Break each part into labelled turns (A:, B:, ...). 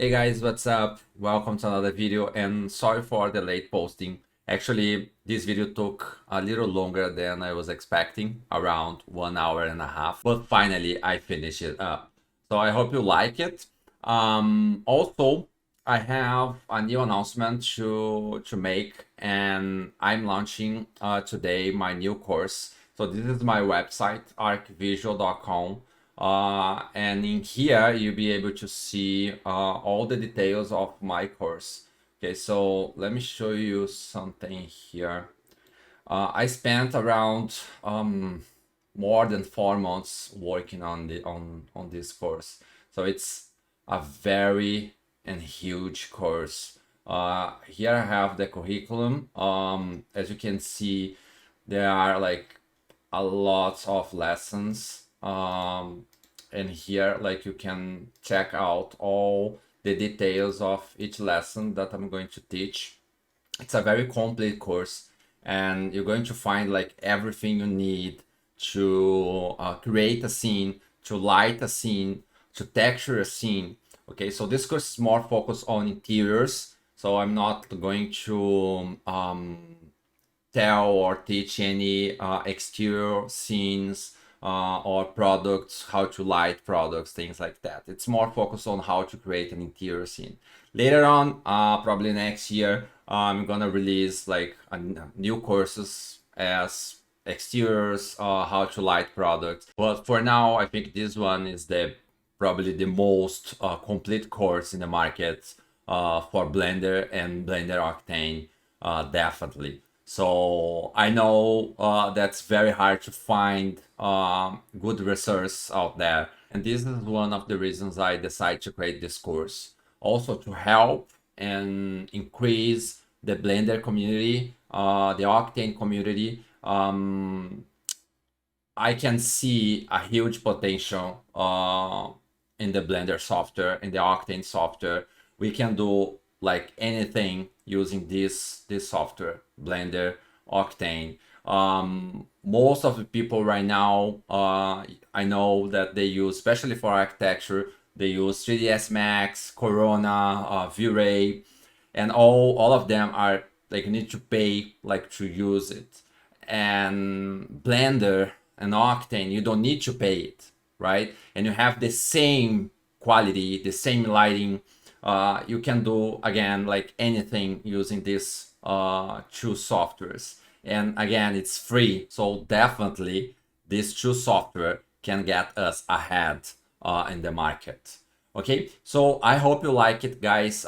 A: Hey guys, what's up? Welcome to another video and sorry for the late posting. Actually, this video took a little longer than I was expecting, around 1 hour and a half, but finally I finished it up. So I hope you like it. Also, I have a new announcement to make, and I'm launching today my new course. So this is my website, arcvisual.com. And in here, you'll be able to see all the details of my course. Okay, so let me show you something here. I spent around more than 4 months working on this course. So it's a very and huge course. Here I have the curriculum. As you can see, there are like a lot of lessons. And here like you can check out all the details of each lesson that I'm going to teach. It's a very complete course, and you're going to find like everything you need to create a scene, to light a scene, to texture a scene. Okay, so this course is more focused on interiors, so I'm not going to tell or teach any exterior scenes or products, how to light products, things like that. It's more focused on how to create an interior scene. Later on, probably next year, I'm gonna release like new courses as exteriors, how to light products. But for now, I think this one is probably the most complete course in the market for Blender and Blender Octane, definitely. So I know that's very hard to find good resource out there. And this is one of the reasons I decided to create this course. Also to help and increase the Blender community, the Octane community. I can see a huge potential in the Blender software, in the Octane software. We can do like anything using this software, Blender Octane. Most of the people right now, I know that they use, especially for architecture, they use 3ds Max, Corona, V-Ray, and all of them are like you need to pay like to use it. And Blender and Octane, you don't need to pay it, right? And you have the same quality, the same lighting. You can do again like anything using these two softwares. And again, it's free, so definitely these two software can get us ahead in the market. Okay, so I hope you like it, guys.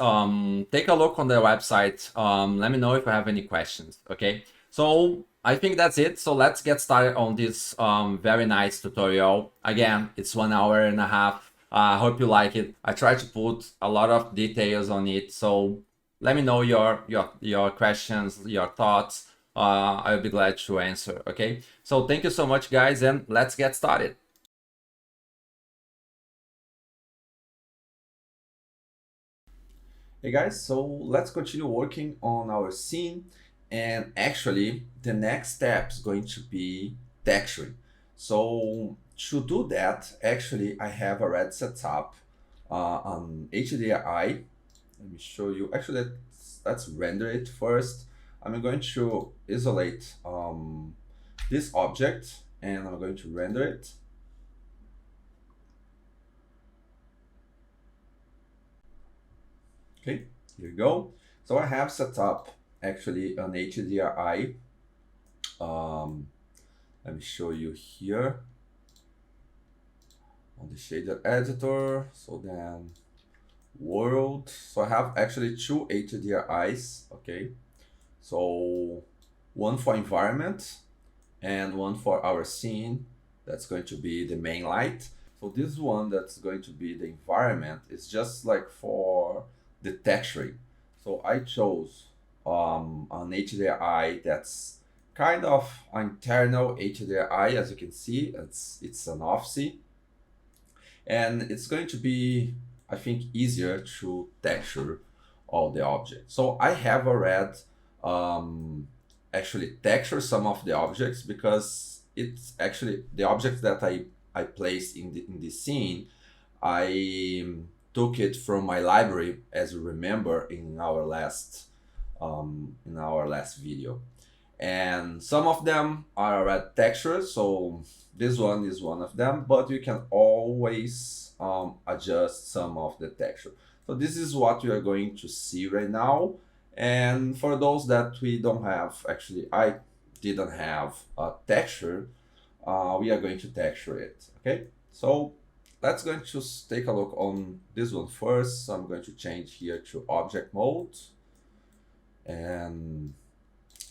A: Take a look on the website. Let me know if you have any questions. Okay, so I think that's it. So let's get started on this very nice tutorial. Again, it's 1 hour and a half. I hope you like it. I try to put a lot of details on it. So let me know your questions, your thoughts. I'll be glad to answer. Okay, so thank you so much, guys, and let's get started. Hey guys, so let's continue working on our scene, and actually the next step is going to be texturing. So to do that, actually I have already set up an HDRI. Let me show you. Actually, let's render it first. I'm going to isolate this object and I'm going to render it. Okay, here you go. So I have set up actually an HDRI. Let me show you here on the shader editor. So then world. So I have actually two HDRIs. Okay, so one for environment and one for our scene. That's going to be the main light. So this one that's going to be the environment is just like for the texturing. So I chose an HDRI that's kind of an internal HDRI. As you can see, it's an offset, and it's going to be, I think, easier to texture all the objects. So I have already actually texture some of the objects, because it's actually the objects that I placed in the scene. I took it from my library, as you remember in our last video. And some of them are red textures, so this one is one of them, but you can always adjust some of the texture. So this is what we are going to see right now. And for those that we don't have, actually I didn't have a texture, we are going to texture it. Okay, so let's going to take a look on this one first. So I'm going to change here to object mode, and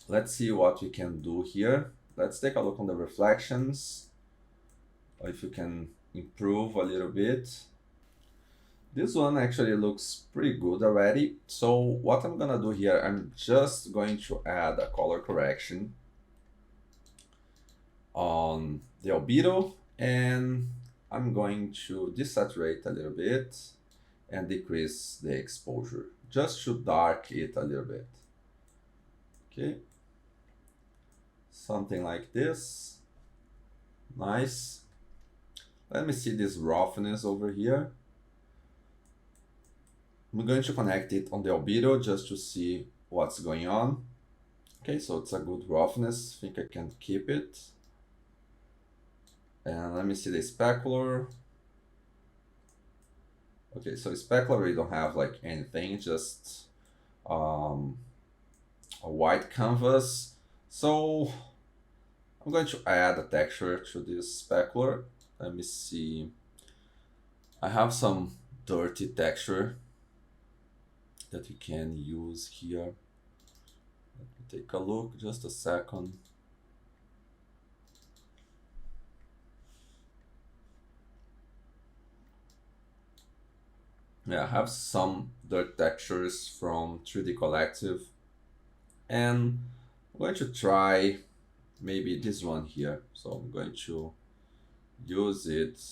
A: let's see what we can do here. Let's take a look on the reflections, if you can improve a little bit. This one actually looks pretty good already. So what I'm gonna do here, I'm just going to add a color correction on the albedo, and I'm going to desaturate a little bit and decrease the exposure, just to dark it a little bit. Okay, something like this. Nice. Let me see this roughness over here. I'm going to connect it on the albedo just to see what's going on. Okay, so it's a good roughness. I think I can keep it. And let me see the specular. Okay, so specular, we don't have like anything, just a white canvas. So I'm going to add a texture to this specular. Let me see. I have some dirty texture that we can use here. Let me take a look, just a second. Yeah, I have some dirt textures from 3D Collective, and I'm going to try maybe this one here. So I'm going to use it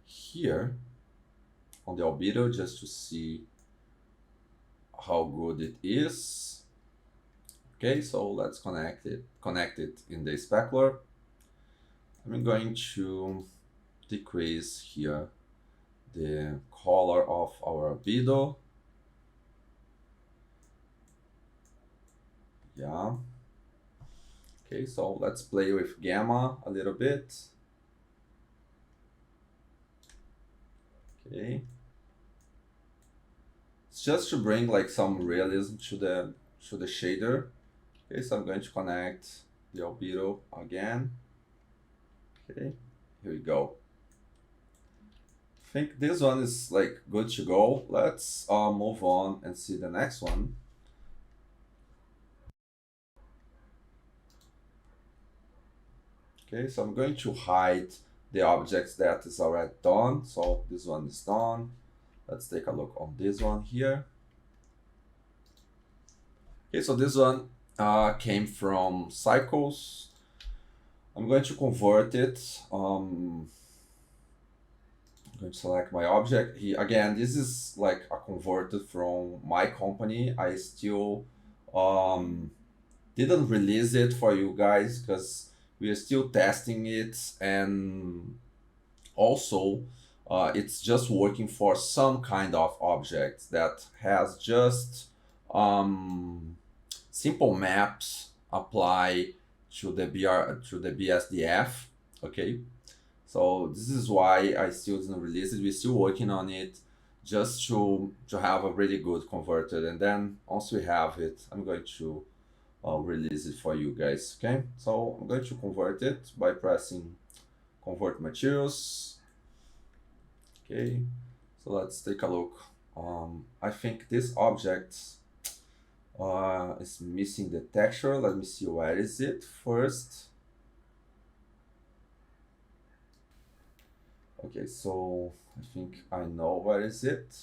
A: here on the albedo just to see how good it is. Okay, so let's connect it in the specular. I'm going to decrease here the color of our albedo. Yeah. Okay, so let's play with gamma a little bit. Okay. It's just to bring like some realism to the shader. Okay, so I'm going to connect the albedo again. Okay, here we go. I think this one is like good to go. Let's move on and see the next one. Okay, so I'm going to hide the objects that is already done. So this one is done. Let's take a look on this one here. Okay, so this one came from Cycles. I'm going to convert it. I'm going to select my object. Again, this is like a converted from my company. I still didn't release it for you guys because we are still testing it, and also it's just working for some kind of object that has just simple maps apply to the BSDF. Okay, so this is why I still didn't release it. We're still working on it just to have a really good converted, and then once we have it, I'm going to release it for you guys. Okay, so I'm going to convert it by pressing convert materials. Okay, so let's take a look. I think this object is missing the texture. Let me see, where is it first. Okay, so I think I know where is it.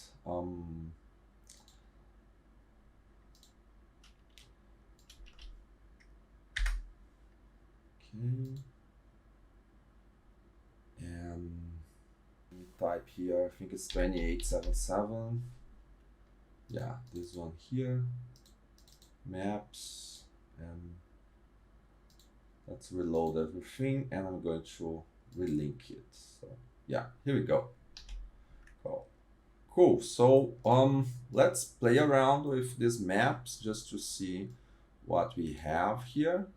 A: Okay, and let me type here. I think it's 2877. Yeah, this one here. Maps, and let's reload everything, and I'm going to relink it. So yeah, here we go. Oh, cool. So let's play around with these maps just to see what we have here.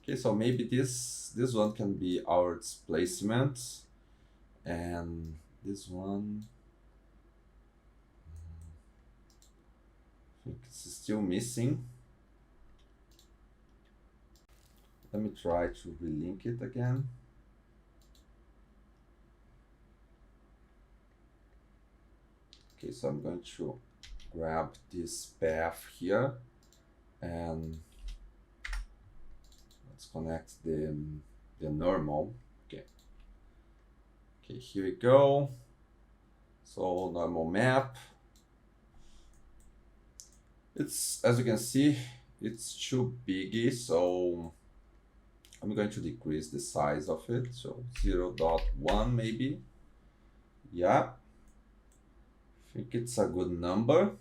A: Okay, so maybe this one can be our displacement, and this one I think it's still missing. Let me try to relink it again. Okay, so I'm going to grab this path here and let's connect the normal. Okay, here we go. So normal map. It's, as you can see, it's too big, so I'm going to decrease the size of it. So 0.1 maybe. Yeah, I think it's a good number.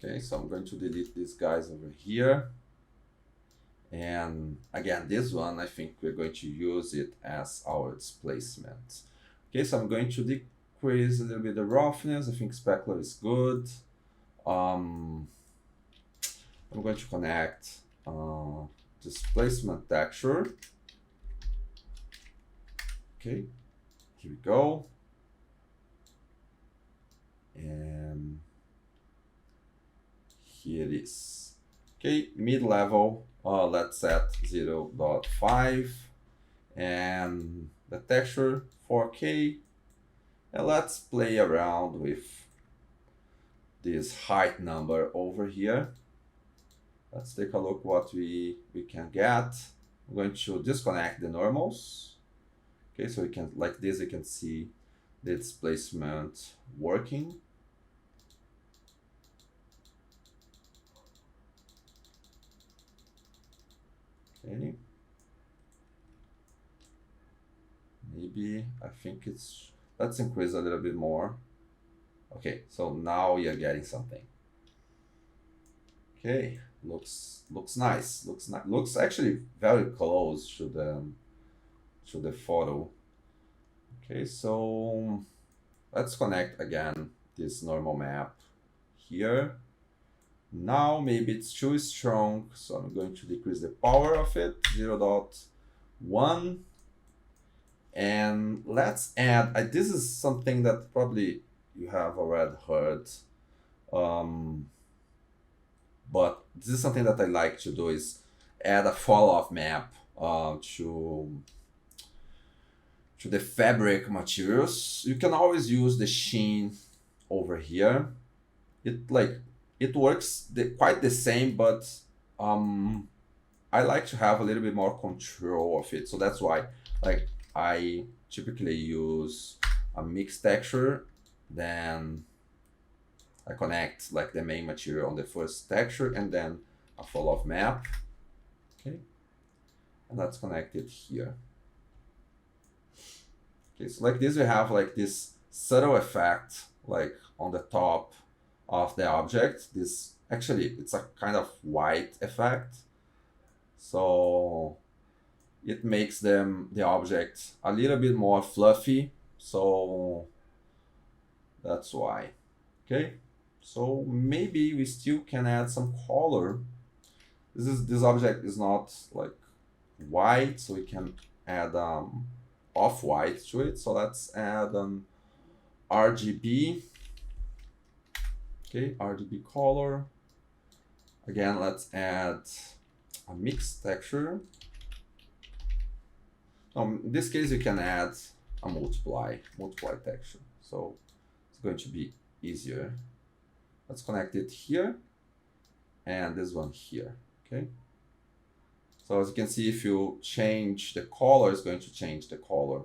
A: Okay, so I'm going to delete these guys over here. And again, this one, I think we're going to use it as our displacement. Okay, so I'm going to decrease a little bit the roughness. I think specular is good. I'm going to connect displacement texture. Okay, here we go. And here it is. Okay, mid-level, let's set 0.5 and the texture 4K. And let's play around with this height number over here. Let's take a look what we can get. I'm going to disconnect the normals. Okay, so we can, like this, you can see the displacement working. Okay. Maybe, I think it's, let's increase a little bit more. Okay, so now we are getting something. Okay, looks nice. Looks actually very close to the photo. Okay, so let's connect again this normal map here. Now maybe it's too strong, so I'm going to decrease the power of it, 0.1. And let's add, this is something that probably you have already heard, but this is something that I like to do, is add a fall-off map to the fabric materials. You can always use the sheen over here. It works quite the same, but I like to have a little bit more control of it. So that's why, like, I typically use a mixed texture, then I connect like the main material on the first texture and then a fall-off map. Okay, and let's connect it here. Okay, so like this, we have like this subtle effect like on the top of the object. This actually, it's a kind of white effect, so it makes the object a little bit more fluffy. So that's why. Okay, so maybe we still can add some color. This object is not like white, so we can add off-white to it. So let's add an RGB. Okay, RGB color. Again, let's add a mixed texture. In this case, you can add a multiply texture. So it's going to be easier. Let's connect it here and this one here. Okay. So as you can see, if you change the color, it's going to change the color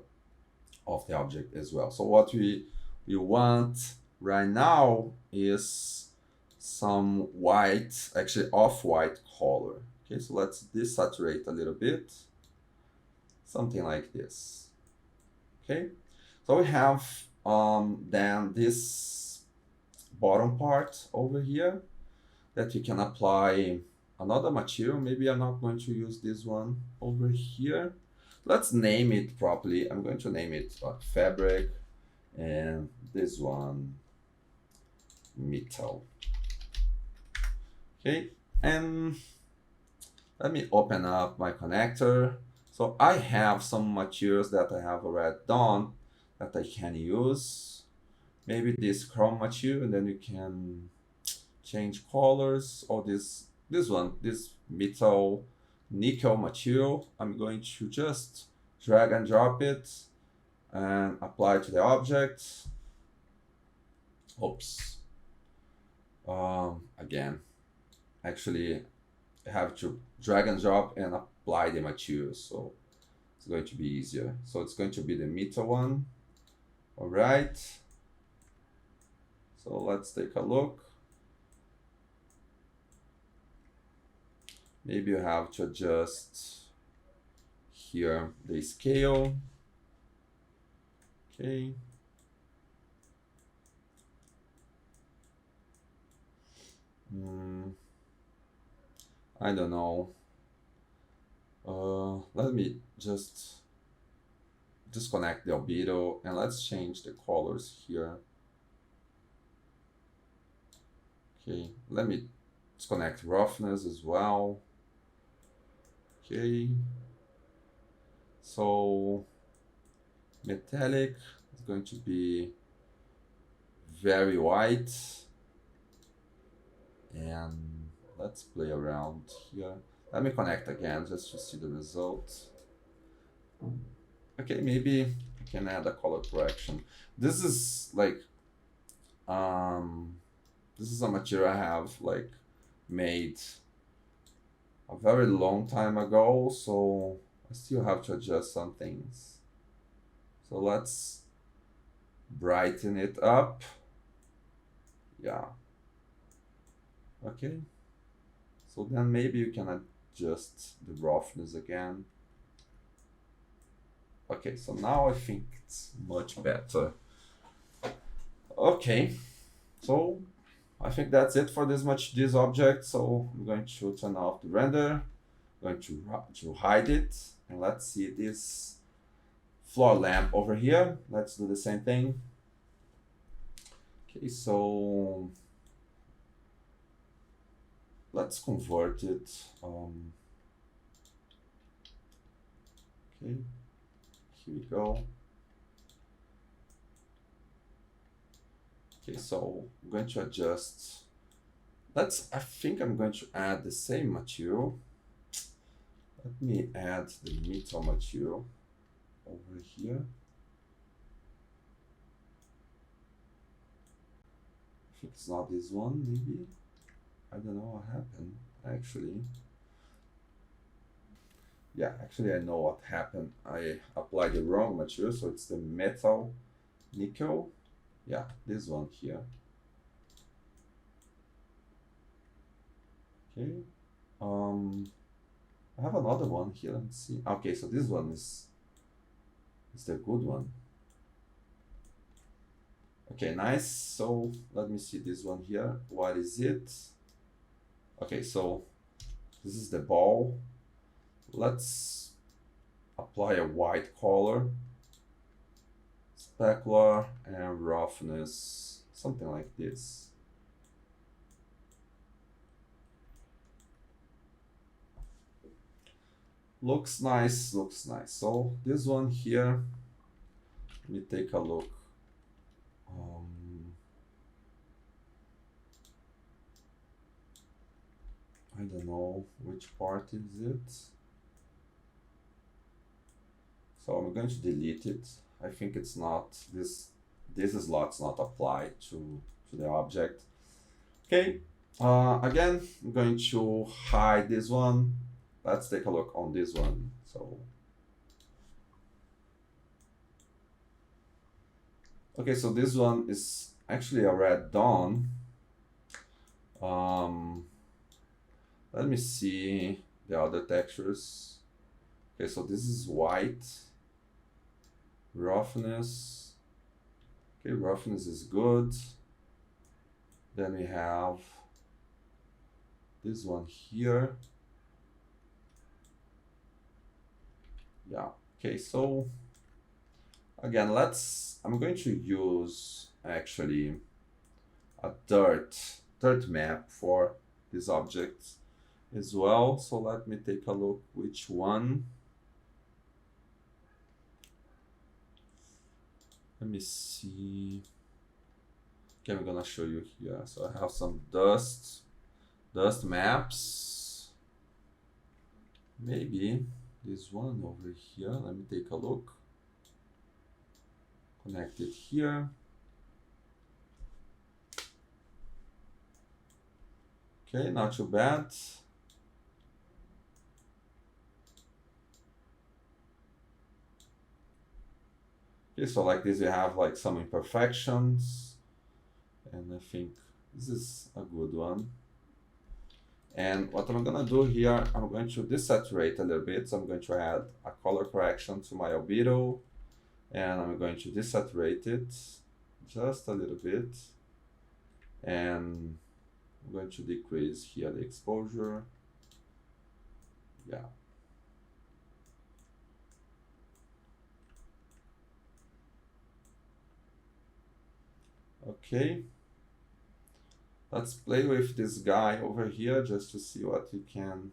A: of the object as well. So what we want right now is some white, actually off-white color. Okay, so let's desaturate a little bit. Something like this. Okay, so we have then this bottom part over here that you can apply another material. Maybe I'm not going to use this one over here. Let's name it properly. I'm going to name it fabric, and this one metal. Okay, and let me open up my connector. So I have some materials that I have already done that I can use. Maybe this chrome material, and then you can change colors. Or this one, this metal nickel material. I'm going to just drag and drop it and apply to the object. Oops. Again, actually, I have to drag and drop and apply the material, so it's going to be easier. So it's going to be the metal one. All right. So let's take a look. Maybe you have to adjust here the scale. Okay. I don't know. Let me just disconnect the albedo and let's change the colors here. Okay, let me disconnect roughness as well. Okay, so metallic is going to be very white, and let's play around here. Let me connect again just to see the result. Okay, maybe I can add a color correction. This is like this is a material I have like made a very long time ago, so I still have to adjust some things. So let's brighten it up. Yeah. Okay. So then maybe you can adjust the roughness again. Okay, so now I think it's much better. Okay, so I think that's it for this object. So I'm going to turn off the render. I'm going to hide it, and let's see this floor lamp over here. Let's do the same thing. Okay, so let's convert it. Okay, here we go. Okay, so I'm going to adjust. I think I'm going to add the same material. Let me add the metal material over here. I think it's not this one, maybe. I don't know what happened, actually. Yeah, actually I know what happened. I applied the wrong material, so it's the metal nickel. Yeah, this one here. Okay. I have another one here. Let's see. Okay, so this one is the good one. Okay, nice. So let me see this one here. What is it? Okay, so this is the ball. Let's apply a white color, specular, and roughness, something like this. Looks nice, looks nice. So this one here, let me take a look. I don't know which part is it. So I'm going to delete it. I think it's not, this slot's not applied to the object. Okay, again, I'm going to hide this one. Let's take a look on this one. So, okay, so this one is actually a red dawn. Let me see the other textures. Okay, so this is white. Roughness. Okay, roughness is good. Then we have this one here. Yeah, okay, so Again, I'm going to use actually a dirt map for this object as well. So let me take a look which one. Let me see. Okay, I'm gonna show you here. So I have some dust maps. Maybe this one over here. Let me take a look. Connect it here. Okay, not too bad. Okay, so like this, you have like some imperfections, and I think this is a good one. And what I'm gonna do here, I'm going to desaturate a little bit. So I'm going to add a color correction to my albedo, and I'm going to desaturate it just a little bit. And I'm going to decrease here the exposure. Yeah. Okay. Let's play with this guy over here just to see what you can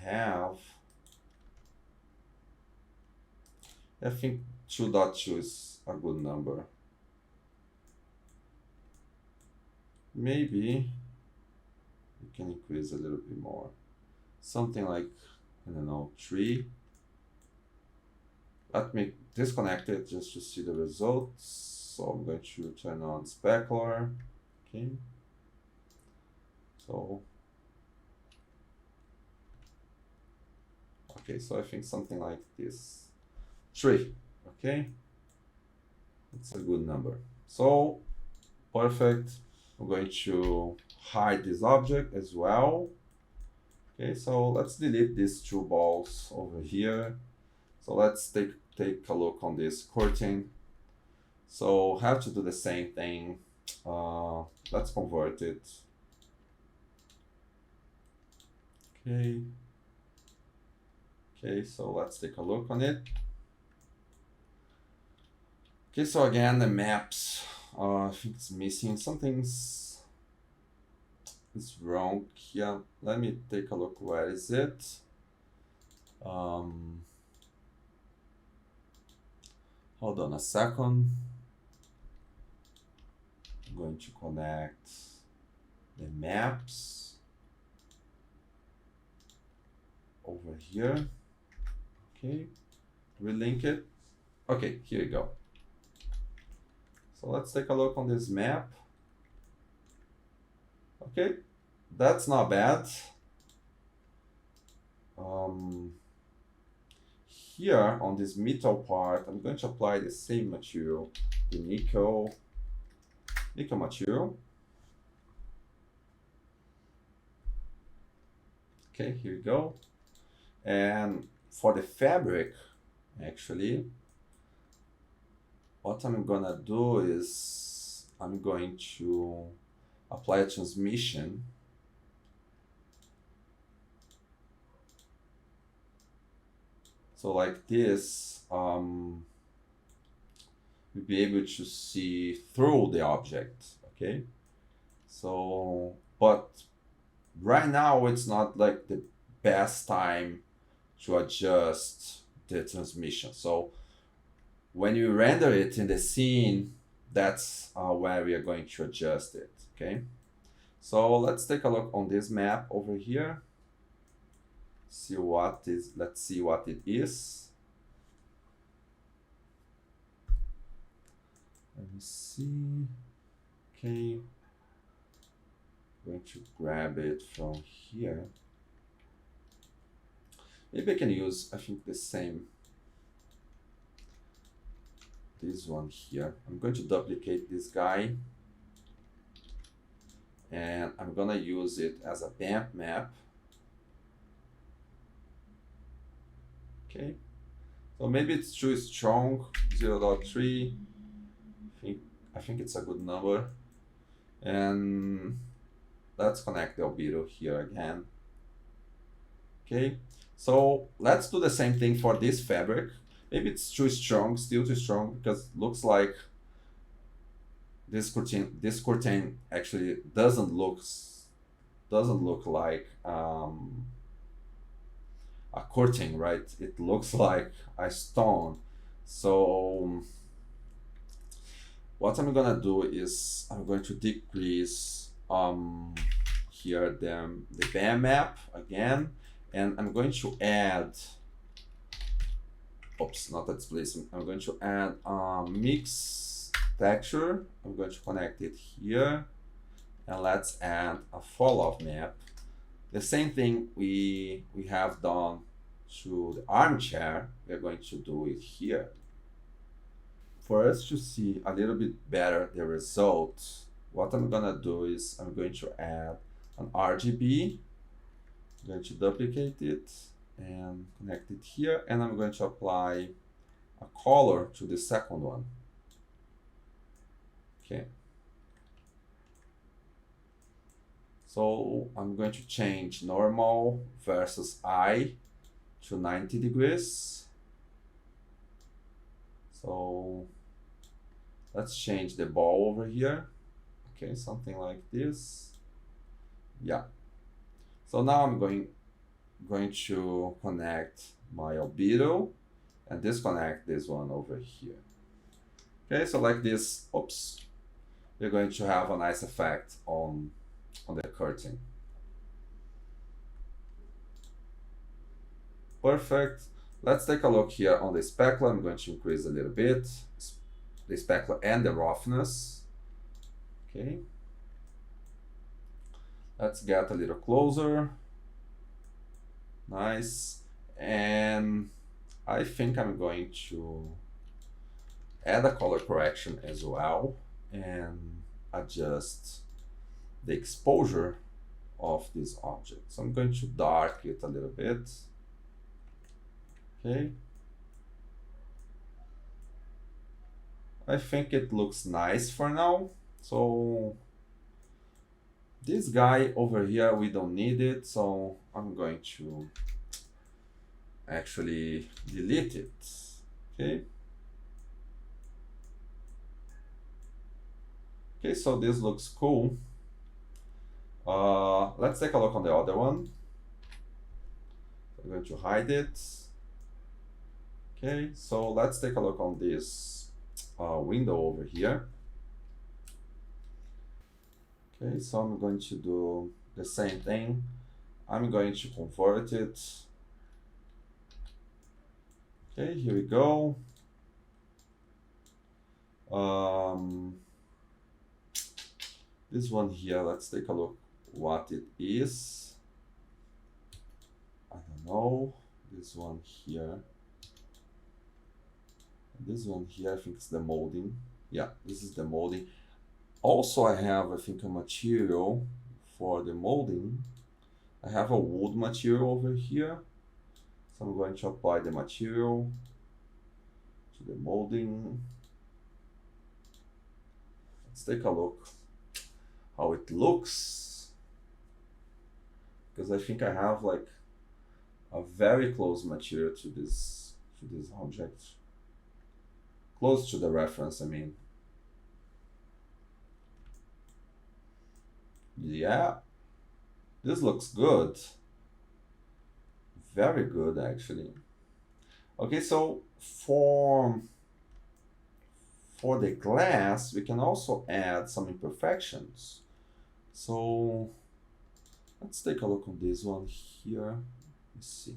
A: have. I think 2.2 is a good number. Maybe you can increase a little bit more. Something like, I don't know, 3. Let me disconnect it just to see the results. So I'm going to turn on specular. Okay. So, okay, so I think something like this. 3, okay? It's a good number. So, perfect. I'm going to hide this object as well. Okay, so let's delete these 2 balls over here. So let's take a look on this curtain. So have to do the same thing. Let's convert it. Okay. Okay, so let's take a look on it. Okay, so again, the maps, I think it's missing. Something's wrong here. Let me take a look. Where is it? Hold on a second. I'm going to connect the maps over here. Okay, relink it. Okay, here you go. So let's take a look on this map. Okay, that's not bad. Here on this metal part, I'm going to apply the same material, the nickel material. Okay, here you go. And for the fabric, actually, what I'm gonna do is I'm going to apply a transmission. So like this, you'll be able to see through the object, okay? So, but right now it's not like the best time to adjust the transmission. So when you render it in the scene, that's where we are going to adjust it, okay? So let's take a look on this map over here. Let's see what it is. Let me see. Okay. I'm going to grab it from here. Maybe I can use, I think, the same. This one here. I'm going to duplicate this guy. And I'm gonna use it as a bump map. Okay, so maybe it's too strong, 0.3. I think it's a good number. And let's connect the albedo here again. Okay, so let's do the same thing for this fabric. Maybe it's too strong, still too strong, because it looks like this curtain actually doesn't look like a curtain, right? It looks like a stone. So what I'm gonna do is I'm going to decrease here the band map again, and I'm going to add, oops, not that displacement. I'm going to add mix texture. I'm going to connect it here, and let's add a fall off map. The same thing we have done to the armchair, we're going to do it here. For us to see a little bit better the result, what I'm gonna do is I'm going to add an RGB. I'm going to duplicate it and connect it here, and I'm going to apply a color to the second one. Okay. So I'm going to change normal versus I to 90 degrees. So let's change the ball over here. Okay, something like this. Yeah. So now I'm going to connect my albedo and disconnect this one over here. Okay, so like this, oops, we're going to have a nice effect on the curtain. Perfect. Let's take a look here on the specular. I'm going to increase a little bit the specular and the roughness. Okay. Let's get a little closer. Nice. And I think I'm going to add a color correction as well and adjust the exposure of this object. So I'm going to dark it a little bit. Okay. I think it looks nice for now. So this guy over here, we don't need it. So I'm going to actually delete it. Okay. Okay, so this looks cool. Let's take a look on the other one. I'm going to hide it. Okay, so let's take a look on this window over here. Okay, so I'm going to do the same thing. I'm going to convert it. Okay, here we go. This one here, let's take a look what it is. I don't know. This one here. This one here, I think it's the molding. Yeah, this is the molding. Also, I have, I think, a material for the molding. I have a wood material over here. So I'm going to apply the material to the molding. Let's take a look how it looks. Because I think I have like a very close material to this object. Close to the reference, I mean. Yeah, this looks good. Very good, actually. Okay, so for the glass, we can also add some imperfections. So let's take a look on this one here. Let's see.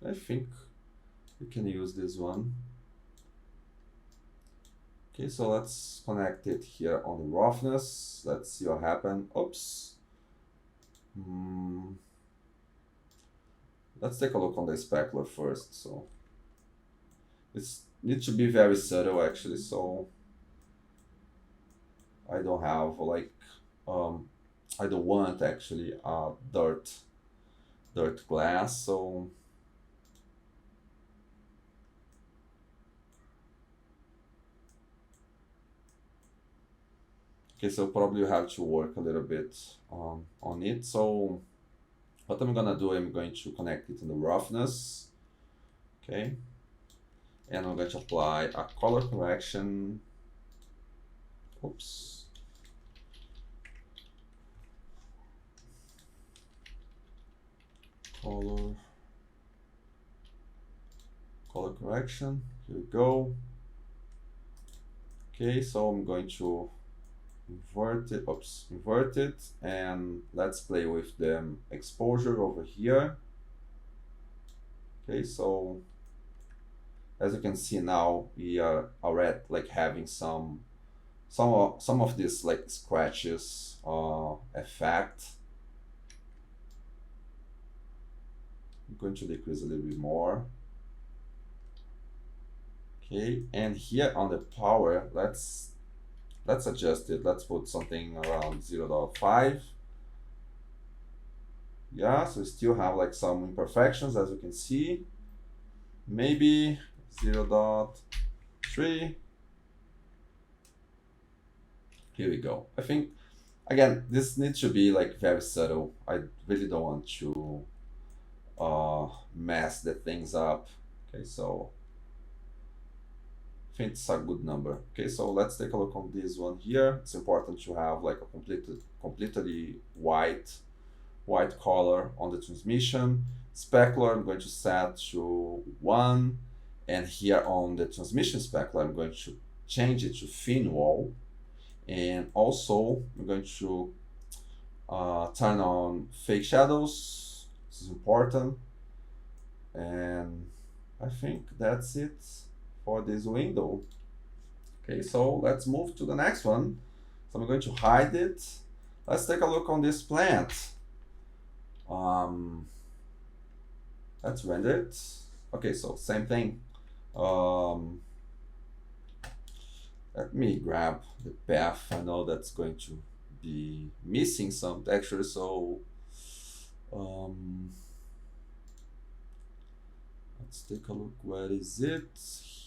A: I think we can use this one. Okay, so let's connect it here on the roughness. Let's see what happens. Oops. Let's take a look on the specular first. So it needs to be very subtle actually. So I don't have like I don't want actually a dirt glass. So okay, so probably you have to work a little bit on it. So What I'm gonna do, I'm going to connect it in the roughness, okay? And I'm going to apply a color correction. Oops. Color correction, here we go. Okay, so I'm going to invert it, and let's play with the exposure over here. Okay, so as you can see now, we are already like having some of these like scratches effect. I'm going to decrease a little bit more. Okay, and here on the power, let's adjust it. Let's put something around 0.5. Yeah, so we still have like some imperfections, as you can see. Maybe 0.3. Here we go. I think, again, this needs to be like very subtle. I really don't want to mess the things up. Okay, so I think it's a good number. Okay, so let's take a look on this one here. It's important to have like a completely white color on the transmission. Specular, I'm going to set to 1, and here on the transmission specular, I'm going to change it to thin wall, and also I'm going to turn on fake shadows. This is important, and I think that's it for this window. Okay, so let's move to the next one. So I'm going to hide it. Let's take a look on this plant. Let's render it. Okay, so same thing. Let me grab the path. I know that's going to be missing some texture, so let's take a look. Where is it?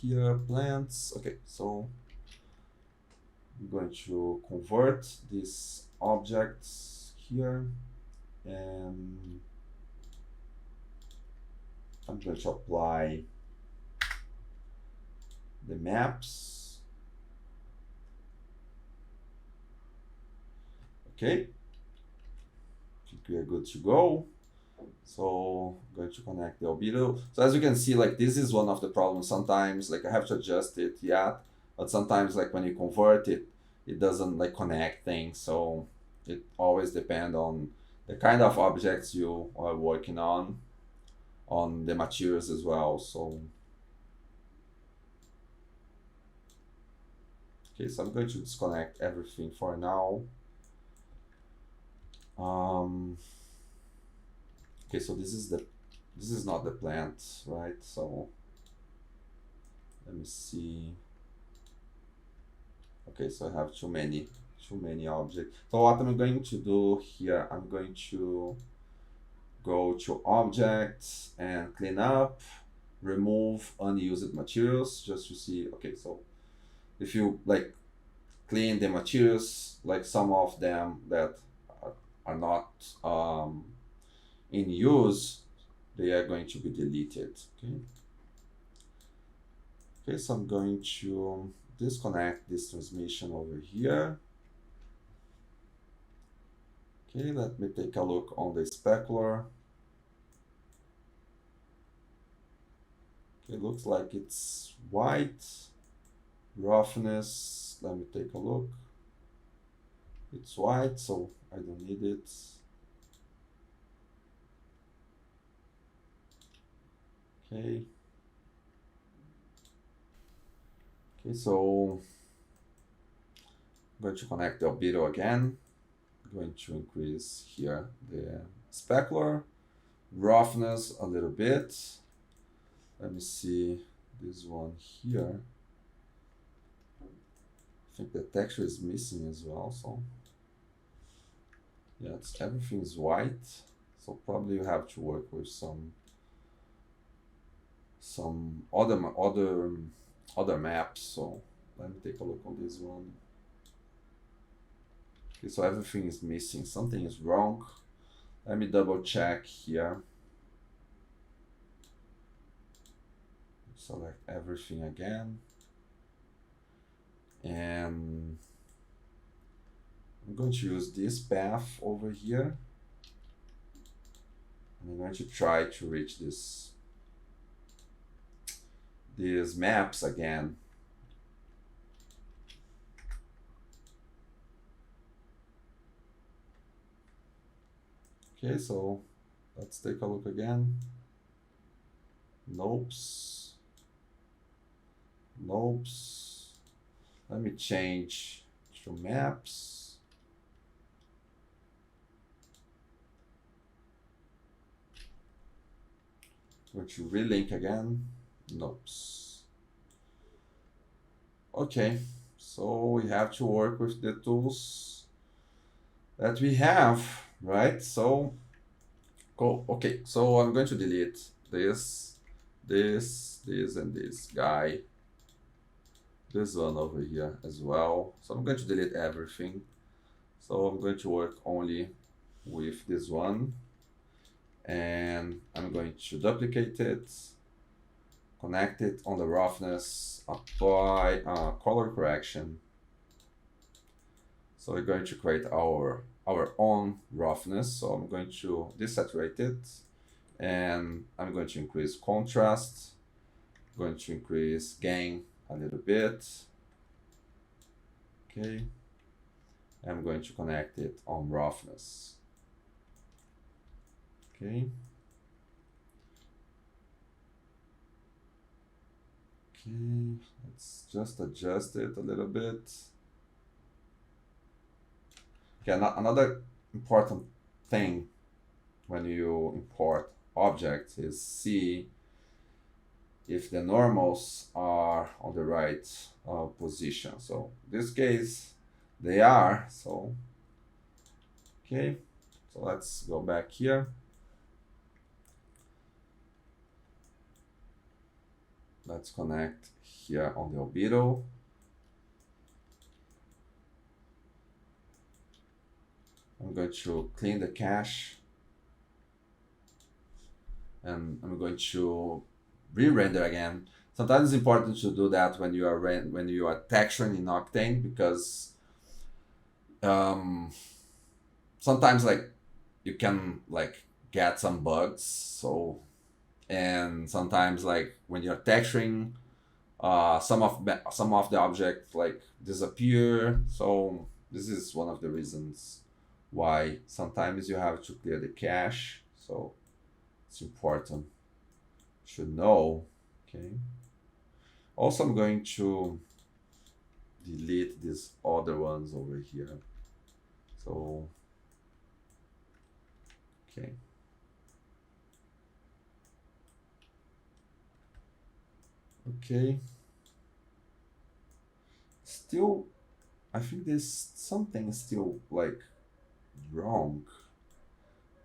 A: Here, plants. Okay, so I'm going to convert these objects here, and I'm going to apply the maps. Okay, I think we are good to go. So I'm going to connect the albedo. So as you can see, like this is one of the problems. Sometimes like I have to adjust it, yeah, but sometimes like when you convert it, it doesn't like connect things. So it always depends on the kind of objects you are working on the materials as well. So okay, so I'm going to disconnect everything for now. Okay, so this is not the plant, right? So let me see. Okay, so I have too many objects. So what I'm going to do here, I'm going to go to objects and clean up, remove unused materials, just to see. Okay, so if you like clean the materials, like some of them that are not in use, they are going to be deleted. Okay, so I'm going to disconnect this transmission over here. Okay, let me take a look on the specular. Okay, looks like it's white. Roughness, let me take a look. It's white, so I don't need it. Okay. Okay, so I'm going to connect the albedo again. I'm going to increase here the specular, roughness a little bit. Let me see this one here. I think the texture is missing as well, so yeah, everything is white. So probably you have to work with some other maps. So let me take a look on this one. Okay, so everything is missing. Something is wrong. Let me double check here. Select everything again. And I'm going to use this path over here. And I'm going to try to reach these maps again. Okay, so let's take a look again. Nopes. Nopes. Let me change to maps. I'm going to relink again. Nopes. Okay, so we have to work with the tools that we have, right? So, cool. Okay, so I'm going to delete this, and this guy. This one over here as well. So I'm going to delete everything. So I'm going to work only with this one. And I'm going to duplicate it, connect it on the roughness, apply color correction. So we're going to create our own roughness. So I'm going to desaturate it, and I'm going to increase contrast. I'm going to increase gain a little bit. Okay. I'm going to connect it on roughness. Okay. Okay, let's just adjust it a little bit. Okay, another important thing when you import objects is see if the normals are on the right position. So in this case, they are. So, okay, so let's go back here. Let's connect here on the albedo. I'm going to clean the cache, and I'm going to re-render again. Sometimes it's important to do that when you are texturing in Octane, because sometimes like you can like get some bugs. So, and sometimes like when you're texturing, some of the objects like disappear. So this is one of the reasons why sometimes you have to clear the cache. So it's important to know. Okay. Also, I'm going to delete these other ones over here. So, okay. Okay. Still, I think there's something still like wrong,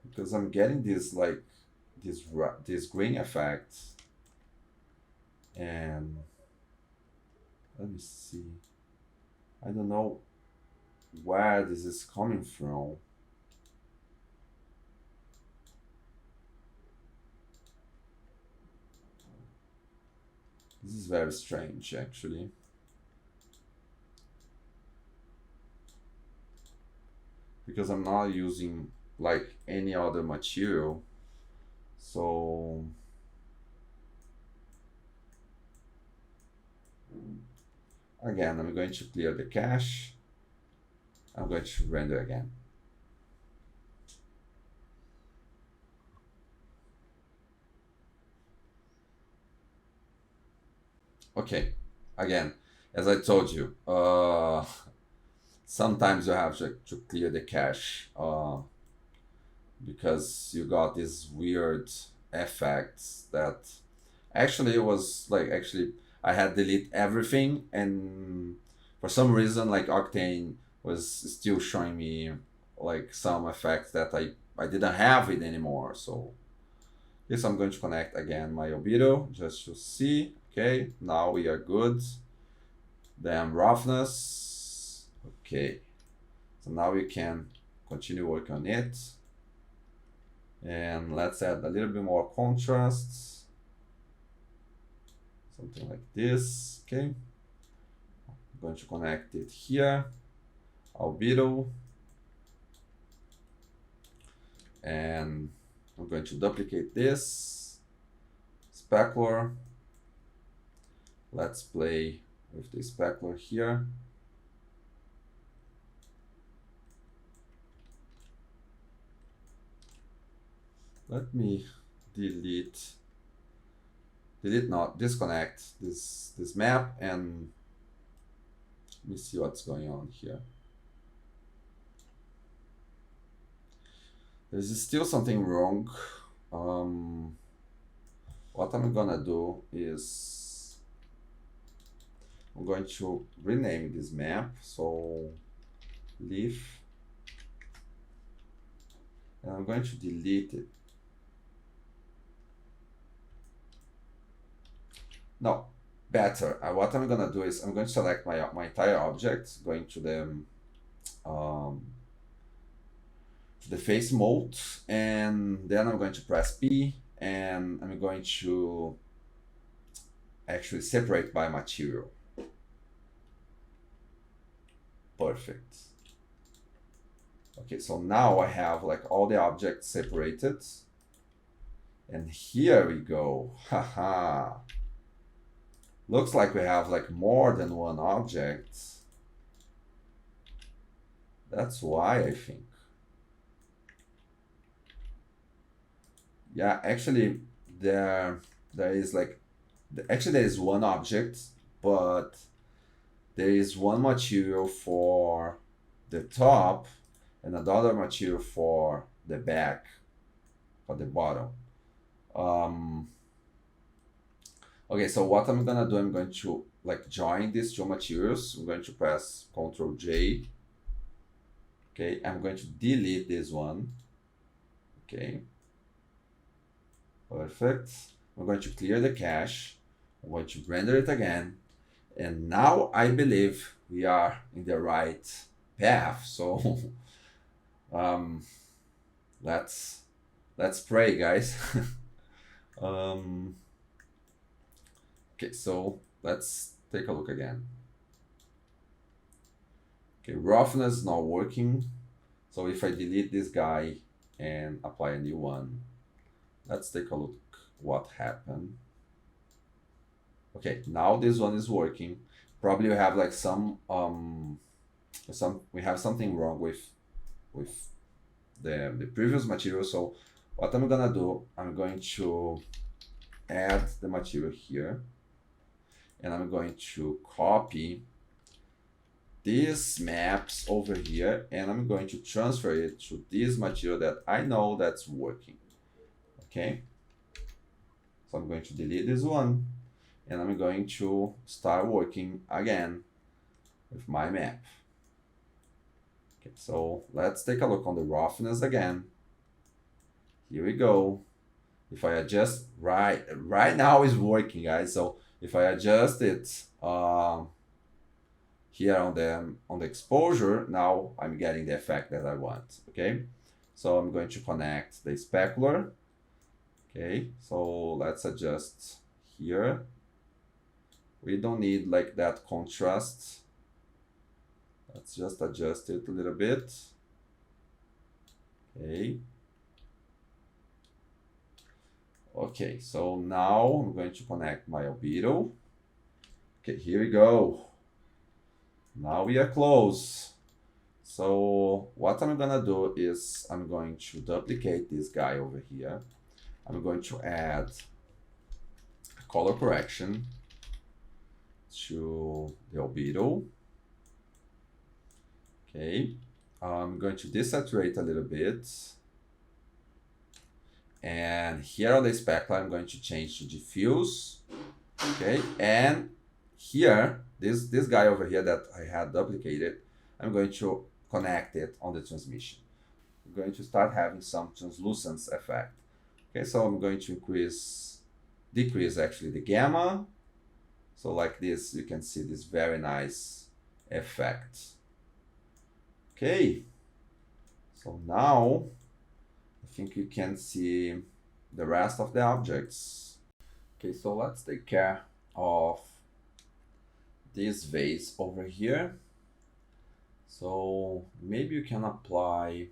A: because I'm getting this like this green effect, and let me see. I don't know where this is coming from. This is very strange, actually. Because I'm not using like any other material. So again, I'm going to clear the cache. I'm going to render again. Okay, again, as I told you, sometimes you have to clear the cache because you got these weird effects that actually was like, I had delete everything, and for some reason like Octane was still showing me like some effects that I didn't have it anymore. So yes, I'm going to connect again my albedo just to see. Okay, now we are good. Then roughness. Okay, so now we can continue working on it. And let's add a little bit more contrast, something like this. Okay, I'm going to connect it here, albedo, and I'm going to duplicate this specular. Let's play with the specular here. Let me disconnect this map, and let me see what's going on here. There's still something wrong. What I'm gonna do is I'm going to rename this map, so leaf, and I'm going to delete it. No, better. What I'm gonna do is I'm going to select my entire object, going to the face mode, and then I'm going to press P, and I'm going to actually separate by material. Perfect. Okay, so now I have like all the objects separated, and here we go. Haha. Looks like we have like more than one object. That's why, I think. Yeah, actually there is like, actually there is one object, but there is one material for the top and another material for the back, for the bottom. Okay, so what I'm gonna do, I'm going to like join these two materials. I'm going to press Ctrl J. Okay, I'm going to delete this one. Okay, perfect. I'm going to clear the cache. I'm going to render it again. And now I believe we are in the right path. So let's pray, guys. Okay, so let's take a look again. Okay, roughness is not working. So if I delete this guy and apply a new one, let's take a look what happened. Okay, now this one is working. Probably we have like we have something wrong with the previous material. So what I'm gonna do, I'm going to add the material here, and I'm going to copy these maps over here, and I'm going to transfer it to this material that I know that's working. Okay, so I'm going to delete this one, and I'm going to start working again with my map. Okay, so let's take a look on the roughness again. Here we go. If I adjust, right now is working, guys. So if I adjust it here on the exposure, now I'm getting the effect that I want. Okay, so I'm going to connect the specular. Okay, so let's adjust here. We don't need like that contrast. Let's just adjust it a little bit. Okay. Okay, so now I'm going to connect my albedo. Okay, here we go. Now we are close. So what I'm gonna do is I'm going to duplicate this guy over here. I'm going to add a color correction to the albedo. Okay, I'm going to desaturate a little bit. And here on the specular, I'm going to change to diffuse. Okay, and here, this guy over here that I had duplicated, I'm going to connect it on the transmission. I'm going to start having some translucence effect. Okay, so I'm going to decrease actually the gamma. So like this, you can see this very nice effect. Okay, so now think you can see the rest of the objects. Okay, so let's take care of this vase over here. So maybe you can apply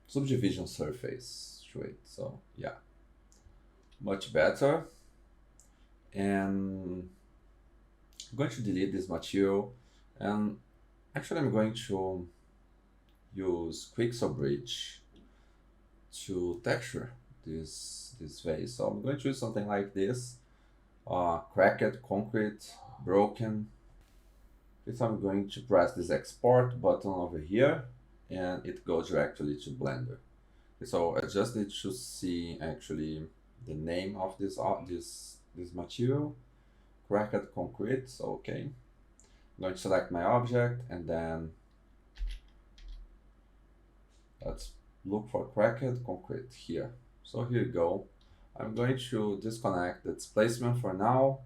A: subdivision surface to it. So yeah, much better. And I'm going to delete this material, and actually I'm going to use Quixel Bridge to texture this vase. So I'm going to use something like this, cracked, concrete, broken. So I'm going to press this export button over here, and it goes directly to Blender. So I just need to see actually the name of this material, cracked concrete. So okay, I'm going to select my object, and then let's look for cracked concrete here. So here you go. I'm going to disconnect the displacement for now,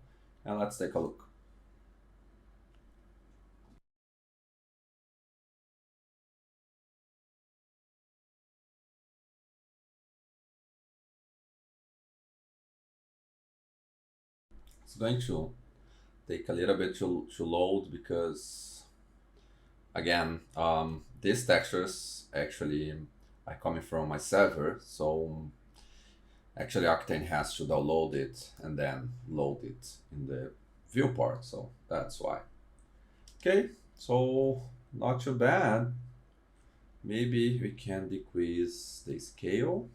A: and let's take a look. It's going to take a little bit to load because, again, these textures actually are coming from my server, so actually Octane has to download it and then load it in the viewport, so that's why. Okay, so not too bad. Maybe we can decrease the scale.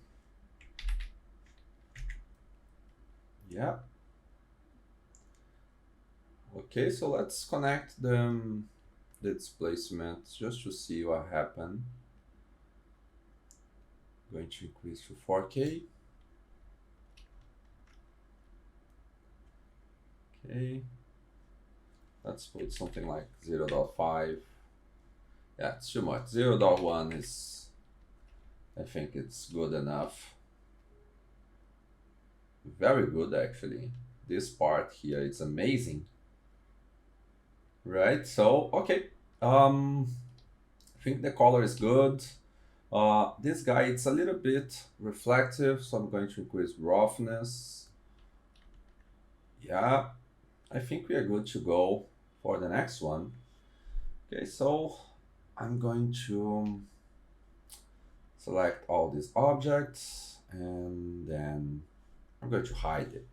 A: Yeah. Okay, so let's connect the displacement just to see what happened. Going to increase to 4K. Okay, let's put something like 0.5. Yeah, it's too much. 0.1 is, I think it's good enough. Very good, actually. This part here, it's amazing. Right, so, okay. I think the color is good. This guy, it's a little bit reflective, so I'm going to increase roughness. Yeah, I think we are good to go for the next one. Okay, so I'm going to select all these objects, and then I'm going to hide it.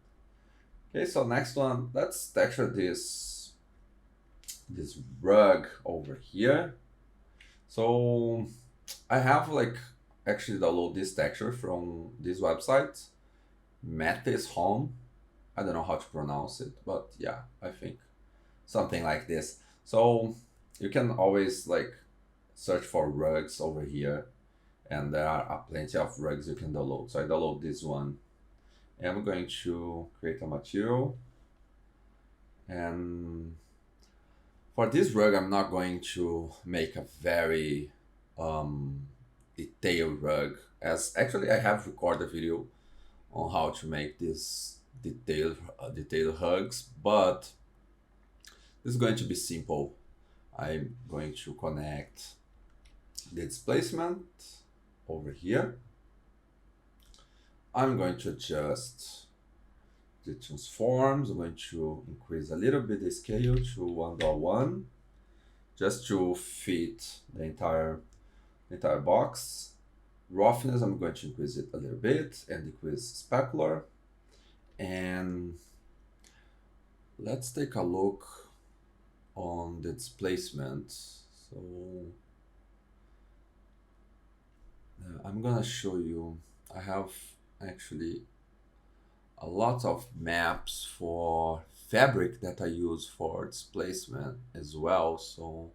A: Okay, so next one, let's texture this rug over here. So I have actually download this texture from this website, Metis Home. I don't know how to pronounce it, but yeah, I think something like this. So you can always search for rugs over here, and there are plenty of rugs you can download. So I download this one, and I'm going to create a material. And for this rug, I'm not going to make a very detailed rug, as actually I have recorded a video on how to make this detailed rugs, but this is going to be simple. I'm going to connect the displacement over here. I'm going to adjust the transforms. I'm going to increase a little bit the scale to 1.1 just to fit the entire box. Roughness, I'm going to increase it a little bit and decrease specular. And let's take a look on the displacement. So I'm gonna show you, I have actually a lot of maps for fabric that I use for displacement as well. So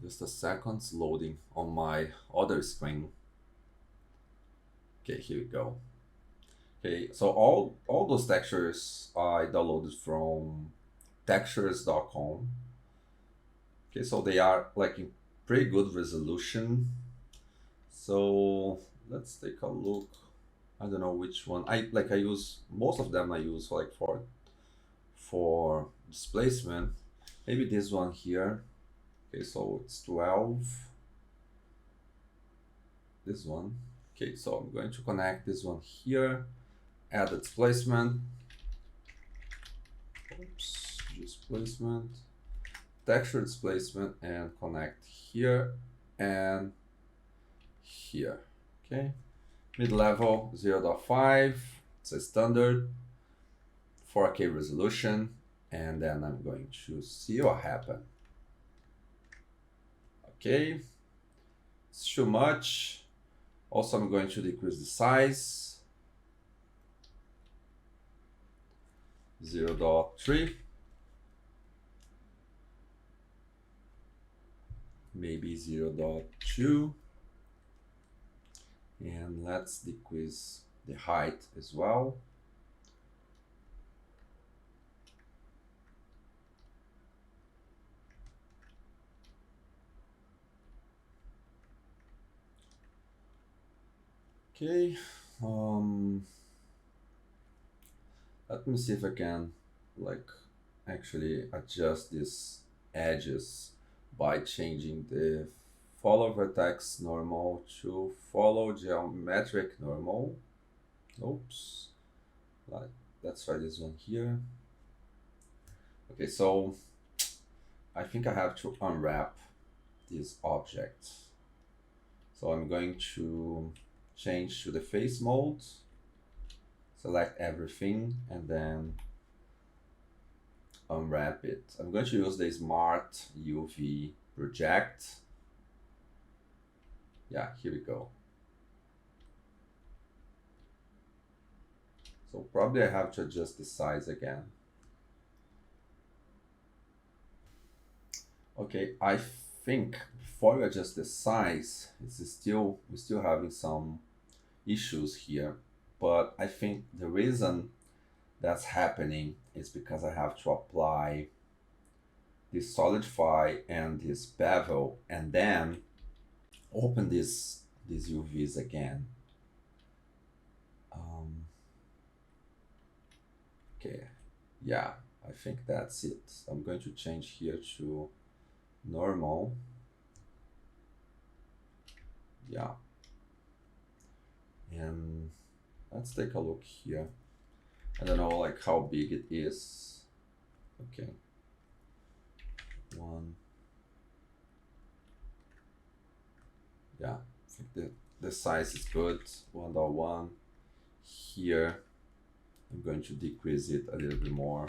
A: just a second, it's loading on my other screen. Okay, here we go. Okay, so all those textures I downloaded from textures.com. Okay, so they are in pretty good resolution. So let's take a look. I don't know which one. I use most of them. I use for displacement. Maybe this one here. Okay, so it's 12. This one. Okay, so I'm going to connect this one here, add the displacement. Oops, displacement, texture displacement, and connect here and here. Okay, mid-level 0.5. It's a standard 4K resolution, and then I'm going to see what happens. Okay, it's too much. Also, I'm going to decrease the size 0.3, maybe 0.2, and let's decrease the height as well. Okay, let me see if I can like actually adjust these edges by changing the follow vertex normal to follow geometric normal. Oops, let's try this one here. Okay, so I think I have to unwrap this object. So I'm going to change to the face mode, select everything, and then unwrap it. I'm going to use the Smart UV project. Yeah, here we go. So probably I have to adjust the size again. Okay, I think before we adjust the size, we're still having some issues here, but I think the reason that's happening is because I have to apply this solidify and this bevel and then open these UVs again. Okay, yeah, I think that's it. I'm going to change here to normal. Yeah, and let's take a look here. I don't know like how big it is. Okay, one. Yeah, I think the size is good. 1.1. Here, I'm going to decrease it a little bit more.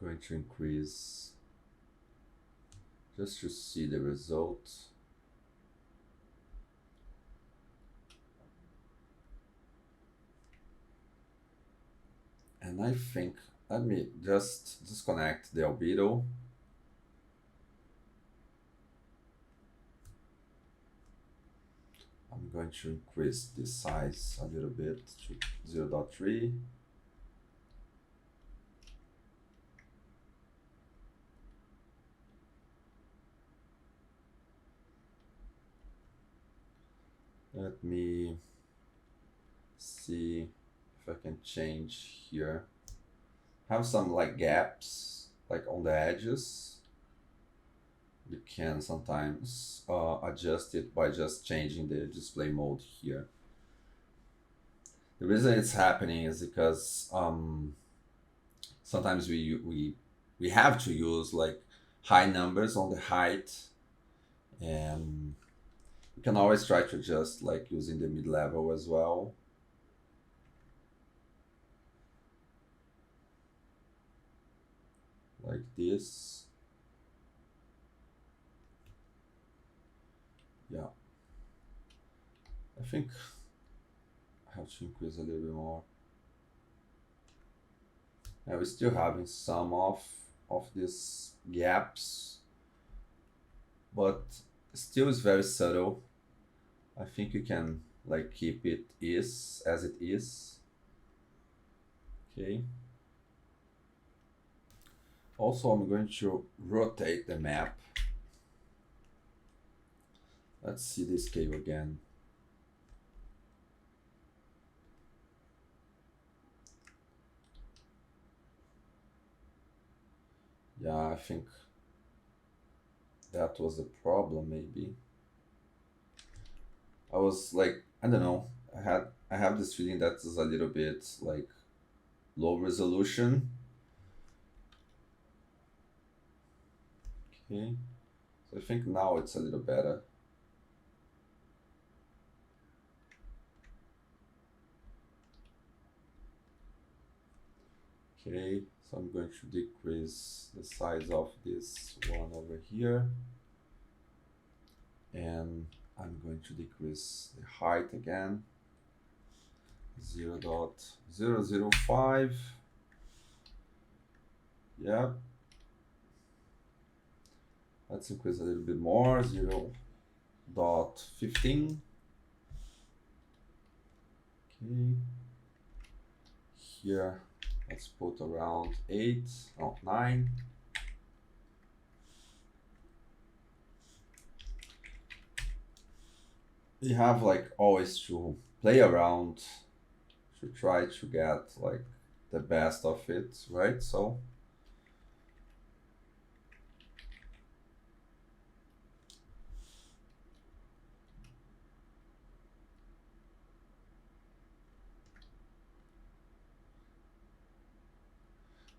A: I'm going to increase just to see the result. And I think, let me just disconnect the albedo. I'm going to increase the size a little bit to 0.3. Let me see if I can change here. Have some like gaps like on the edges. You can sometimes adjust it by just changing the display mode here. The reason it's happening is because sometimes we have to use like high numbers on the height, and you can always try to adjust like using the mid-level as well. Like this. Yeah. I think I have to increase a little bit more. And we're still having some of these gaps, but still is very subtle. I think you can like keep it as it is. Okay. Also, I'm going to rotate the map. Let's see the scale again. . Yeah, I think that was the problem. Maybe I was like, I don't know. I have this feeling that is a little bit like low resolution. Okay, so I think now it's a little better. Okay, so I'm going to decrease the size of this one over here, and I'm going to decrease the height again, 0.005. Yep. Let's increase a little bit more, 0.15. Okay. Here, let's put around 8, oh, 9. You have like always to play around to try to get like the best of it, right? So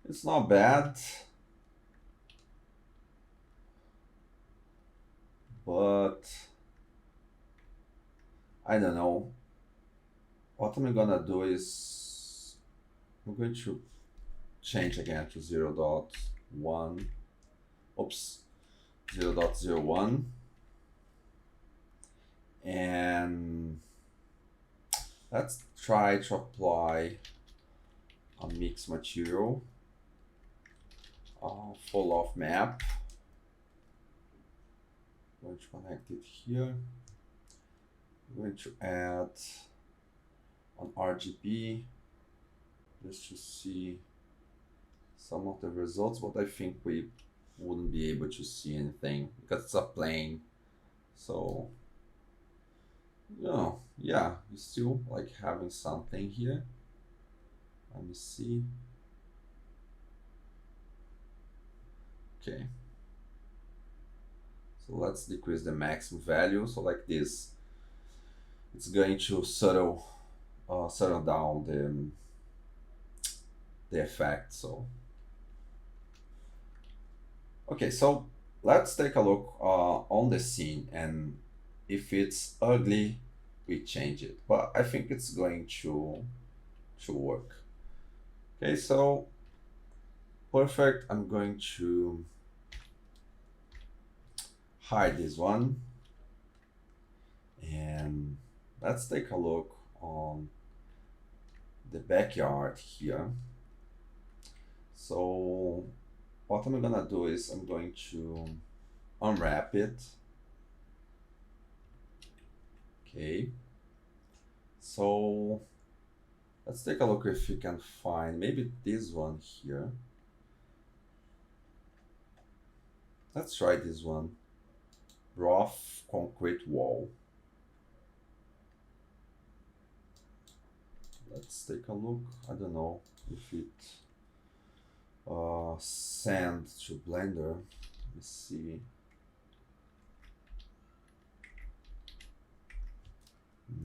A: it's not bad, but I don't know. What I'm gonna do is I'm going to change again to 0.1. Oops, 0.01. And let's try to apply a mixed material, full of map. I'm going to connect it here. I'm going to add an RGB just to see some of the results, but I think we wouldn't be able to see anything because it's a plane. So yeah, you still like having something here. Let me see. Okay, so let's decrease the maximum value. So like this, it's going to settle down the effect. So okay, so let's take a look on the scene, and if it's ugly, we change it. But I think it's going to work. Okay, so perfect. I'm going to hide this one, and let's take a look on the backyard here. So what I'm gonna do is I'm going to unwrap it. Okay, so let's take a look if you can find maybe this one here. Let's try this one, rough concrete wall. Let's take a look. I don't know if it send to Blender. Let me see.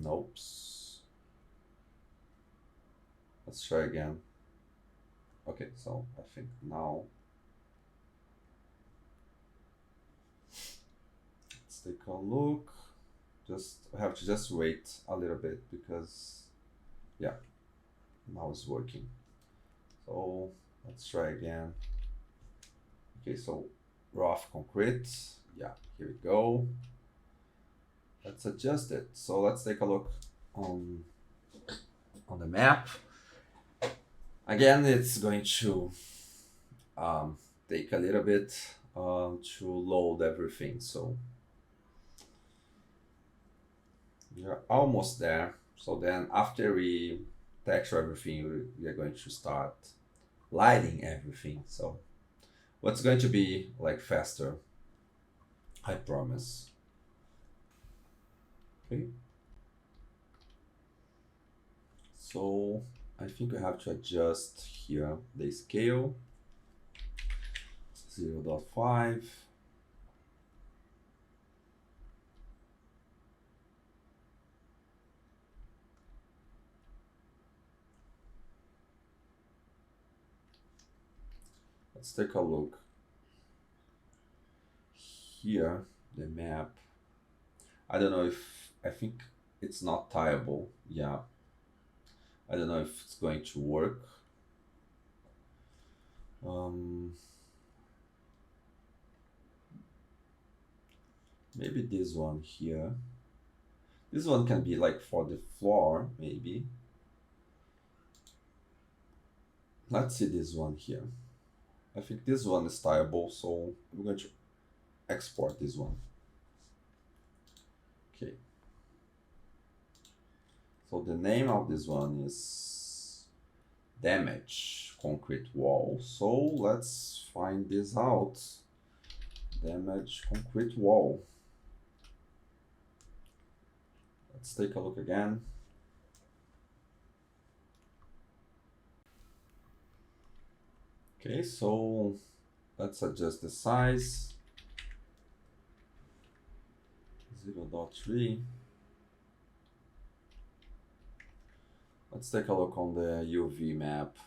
A: Nope. Let's try again. Okay, so I think now let's take a look. I have to just wait a little bit because yeah, now it's working. So let's try again. Okay, so rough concrete. Yeah, here we go. Let's adjust it. So let's take a look on the map. Again, it's going to take a little bit to load everything. So we're almost there. So then after we texture everything, we are going to start lighting everything. So what's going to be like faster, I promise. Okay. So I think we have to adjust here the scale. 0.5. Let's take a look here, the map. I don't know if, I think it's not tieable. Yeah, I don't know if it's going to work. Maybe this one here. This one can be like for the floor, maybe. Let's see this one here. I think this one is tieable, so I'm going to export this one. Okay. So the name of this one is damage concrete wall. So let's find this out. Damage concrete wall. Let's take a look again. Okay, so let's adjust the size. 0.3. Let's take a look on the UV map.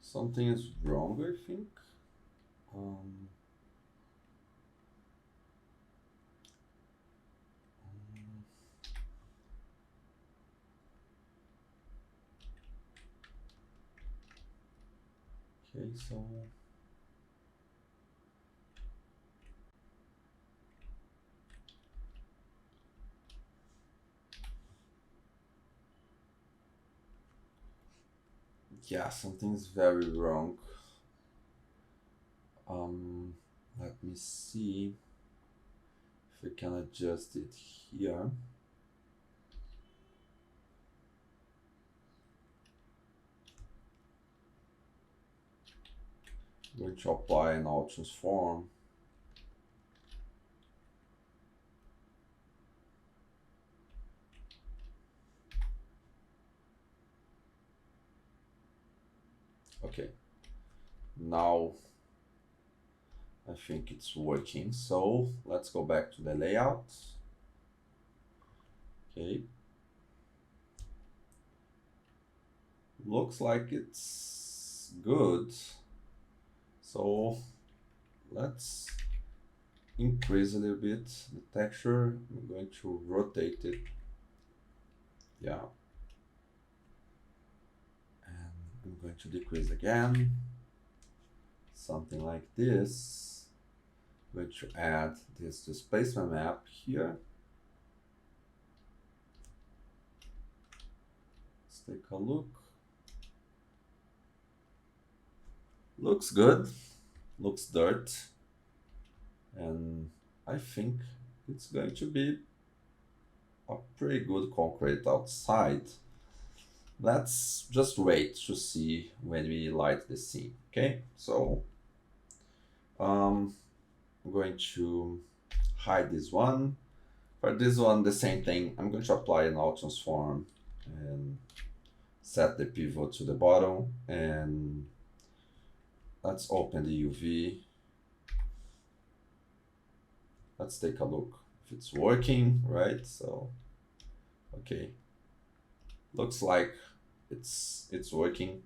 A: Something is wrong, I think. Okay, so yeah, something's very wrong. Let me see if we can adjust it here. I'm going to apply an all transform. Okay, now I think it's working. So let's go back to the layout. Okay. Looks like it's good. So let's increase a little bit the texture. I'm going to rotate it. Yeah. And I'm going to decrease again. Something like this. I'm going to add this displacement map here. Let's take a look. Looks good. Looks dirt. And I think it's going to be a pretty good concrete outside. Let's just wait to see when we light the scene. Okay, so I'm going to hide this one. For this one, the same thing. I'm going to apply an all transform and set the pivot to the bottom, and let's open the UV. Let's take a look if it's working, right? So, okay, looks like it's working.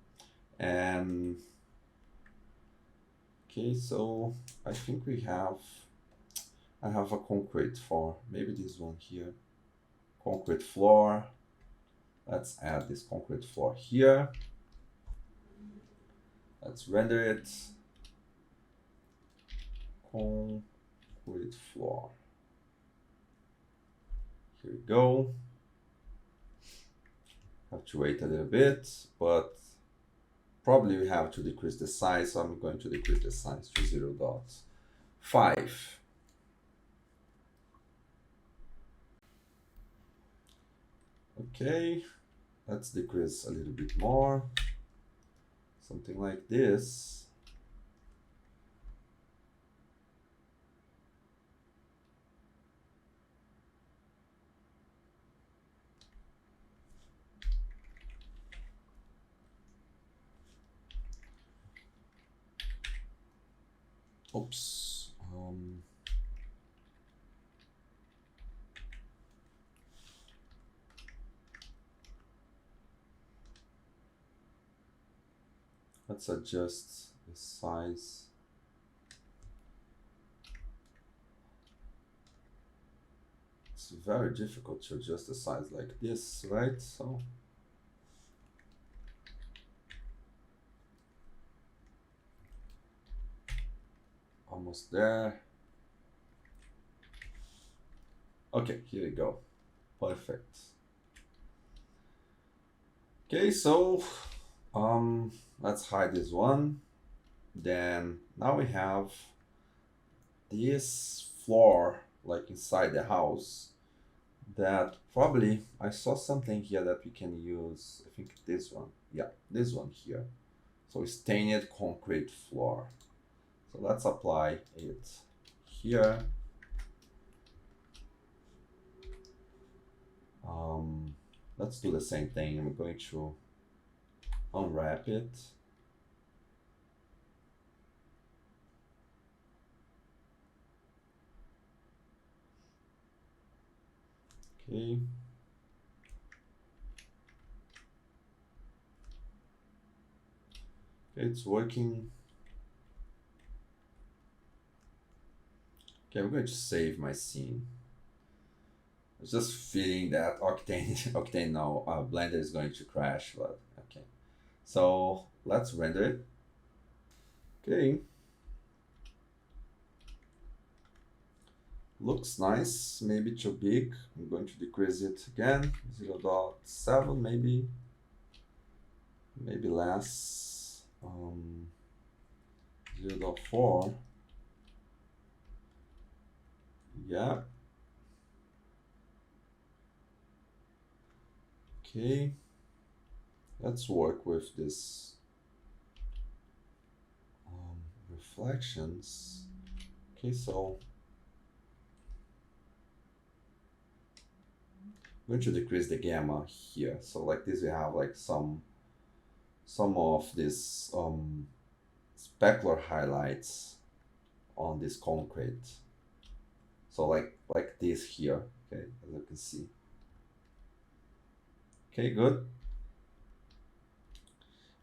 A: And okay, so I think I have a concrete floor, maybe this one here, concrete floor. Let's add this concrete floor here. Let's render it. Concrete floor. Here we go. Have to wait a little bit, but probably we have to decrease the size, so I'm going to decrease the size to 0.5. Okay, let's decrease a little bit more. Something like this. Oops. Let's adjust the size. It's very difficult to adjust the size like this, right? So almost there. Okay, here we go. Perfect. Okay, so let's hide this one. Then now we have this floor like inside the house that probably I saw something here that we can use. I think this one. Yeah, this one here. So stained concrete floor. So let's apply it here. Let's do the same thing. I'm going to unwrap it. Okay. It's working. Okay, I'm going to save my scene. I was just feeling that Octane no, Blender is going to crash, but okay. So let's render it. Okay. Looks nice, maybe too big. I'm going to decrease it again, 0.7 maybe, maybe less, 0.4. Yeah. Okay. Let's work with this reflections. Okay, so I'm going to decrease the gamma here. So like this, we have like some of this specular highlights on this concrete. So like this here, okay, as you can see. Okay, good.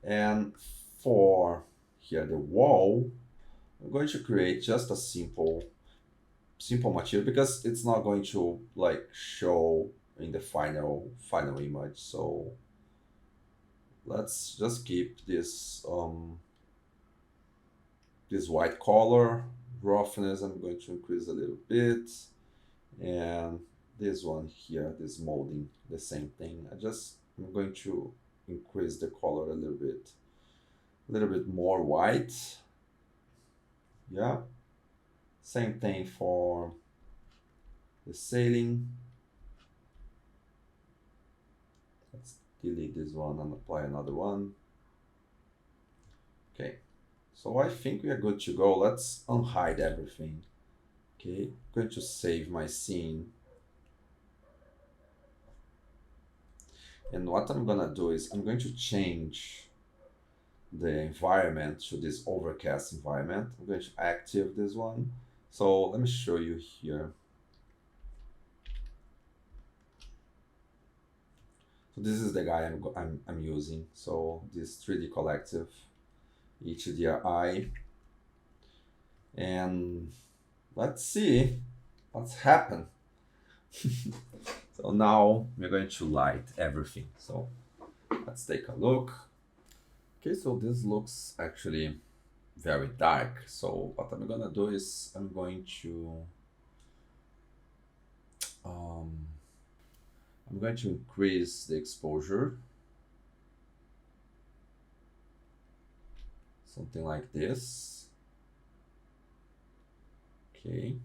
A: And for here the wall, I'm going to create just a simple material because it's not going to like show in the final image. So let's just keep this this white color. Roughness I'm going to increase a little bit, and this one here, this molding, the same thing. I'm going to increase the color a little bit more white. Yeah, same thing for the sailing. Let's delete this one and apply another one. Okay, so I think we are good to go. Let's unhide everything. Okay, I'm going to save my scene. And what I'm gonna do is I'm going to change the environment to this overcast environment. I'm going to active this one. So let me show you here. So this is the guy I'm using. So this 3D collective HDRI, and let's see what's happened. So now we're going to light everything. So let's take a look. Okay, so this looks actually very dark. So what I'm gonna do is I'm going to increase the exposure, something like this. Okay.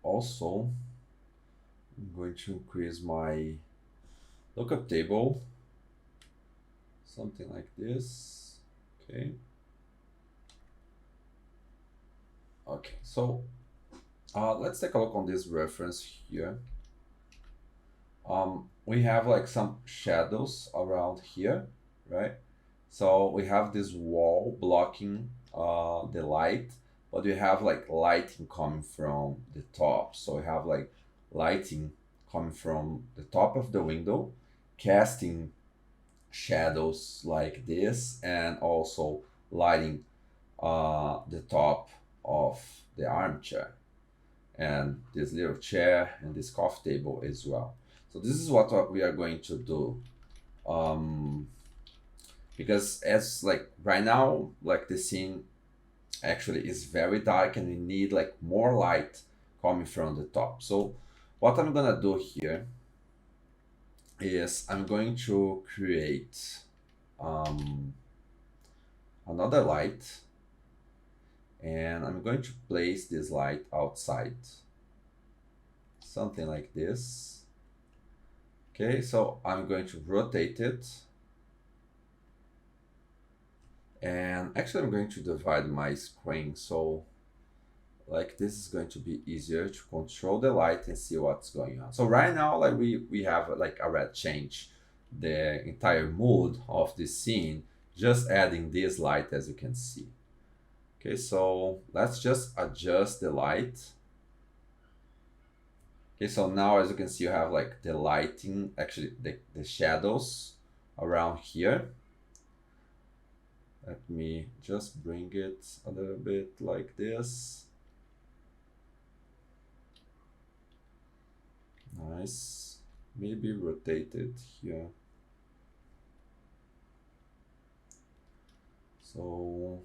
A: Also, I'm going to increase my lookup table, something like this. Okay. Okay, so let's take a look on this reference here. We have like some shadows around here, right? So we have this wall blocking the light, but we have like lighting coming from the top. So we have like lighting coming from the top of the window, casting shadows like this, and also lighting the top of the armchair and this little chair and this coffee table as well. So this is what we are going to do. Because as like right now, like the scene actually is very dark and we need like more light coming from the top. So what I'm gonna do here is I'm going to create another light, and I'm going to place this light outside, something like this. Okay, so I'm going to rotate it, and actually I'm going to divide my screen, so like this is going to be easier to control the light and see what's going on. So right now, like we have like already changed the entire mood of this scene, just adding this light, as you can see. Okay, so let's just adjust the light. Okay, so now as you can see, you have like the lighting, actually the shadows around here. Let me just bring it a little bit like this. Nice. Maybe rotate it here. So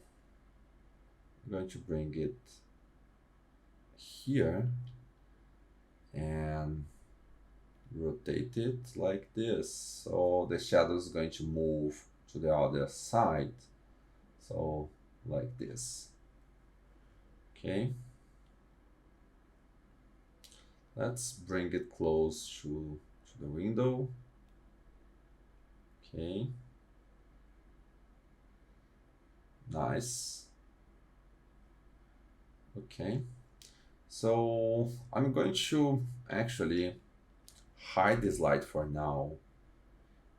A: I'm going to bring it here and rotate it like this. So the shadow is going to move to the other side. So like this. Okay. Let's bring it close to the window. Okay. Nice. Okay. So I'm going to actually hide this light for now,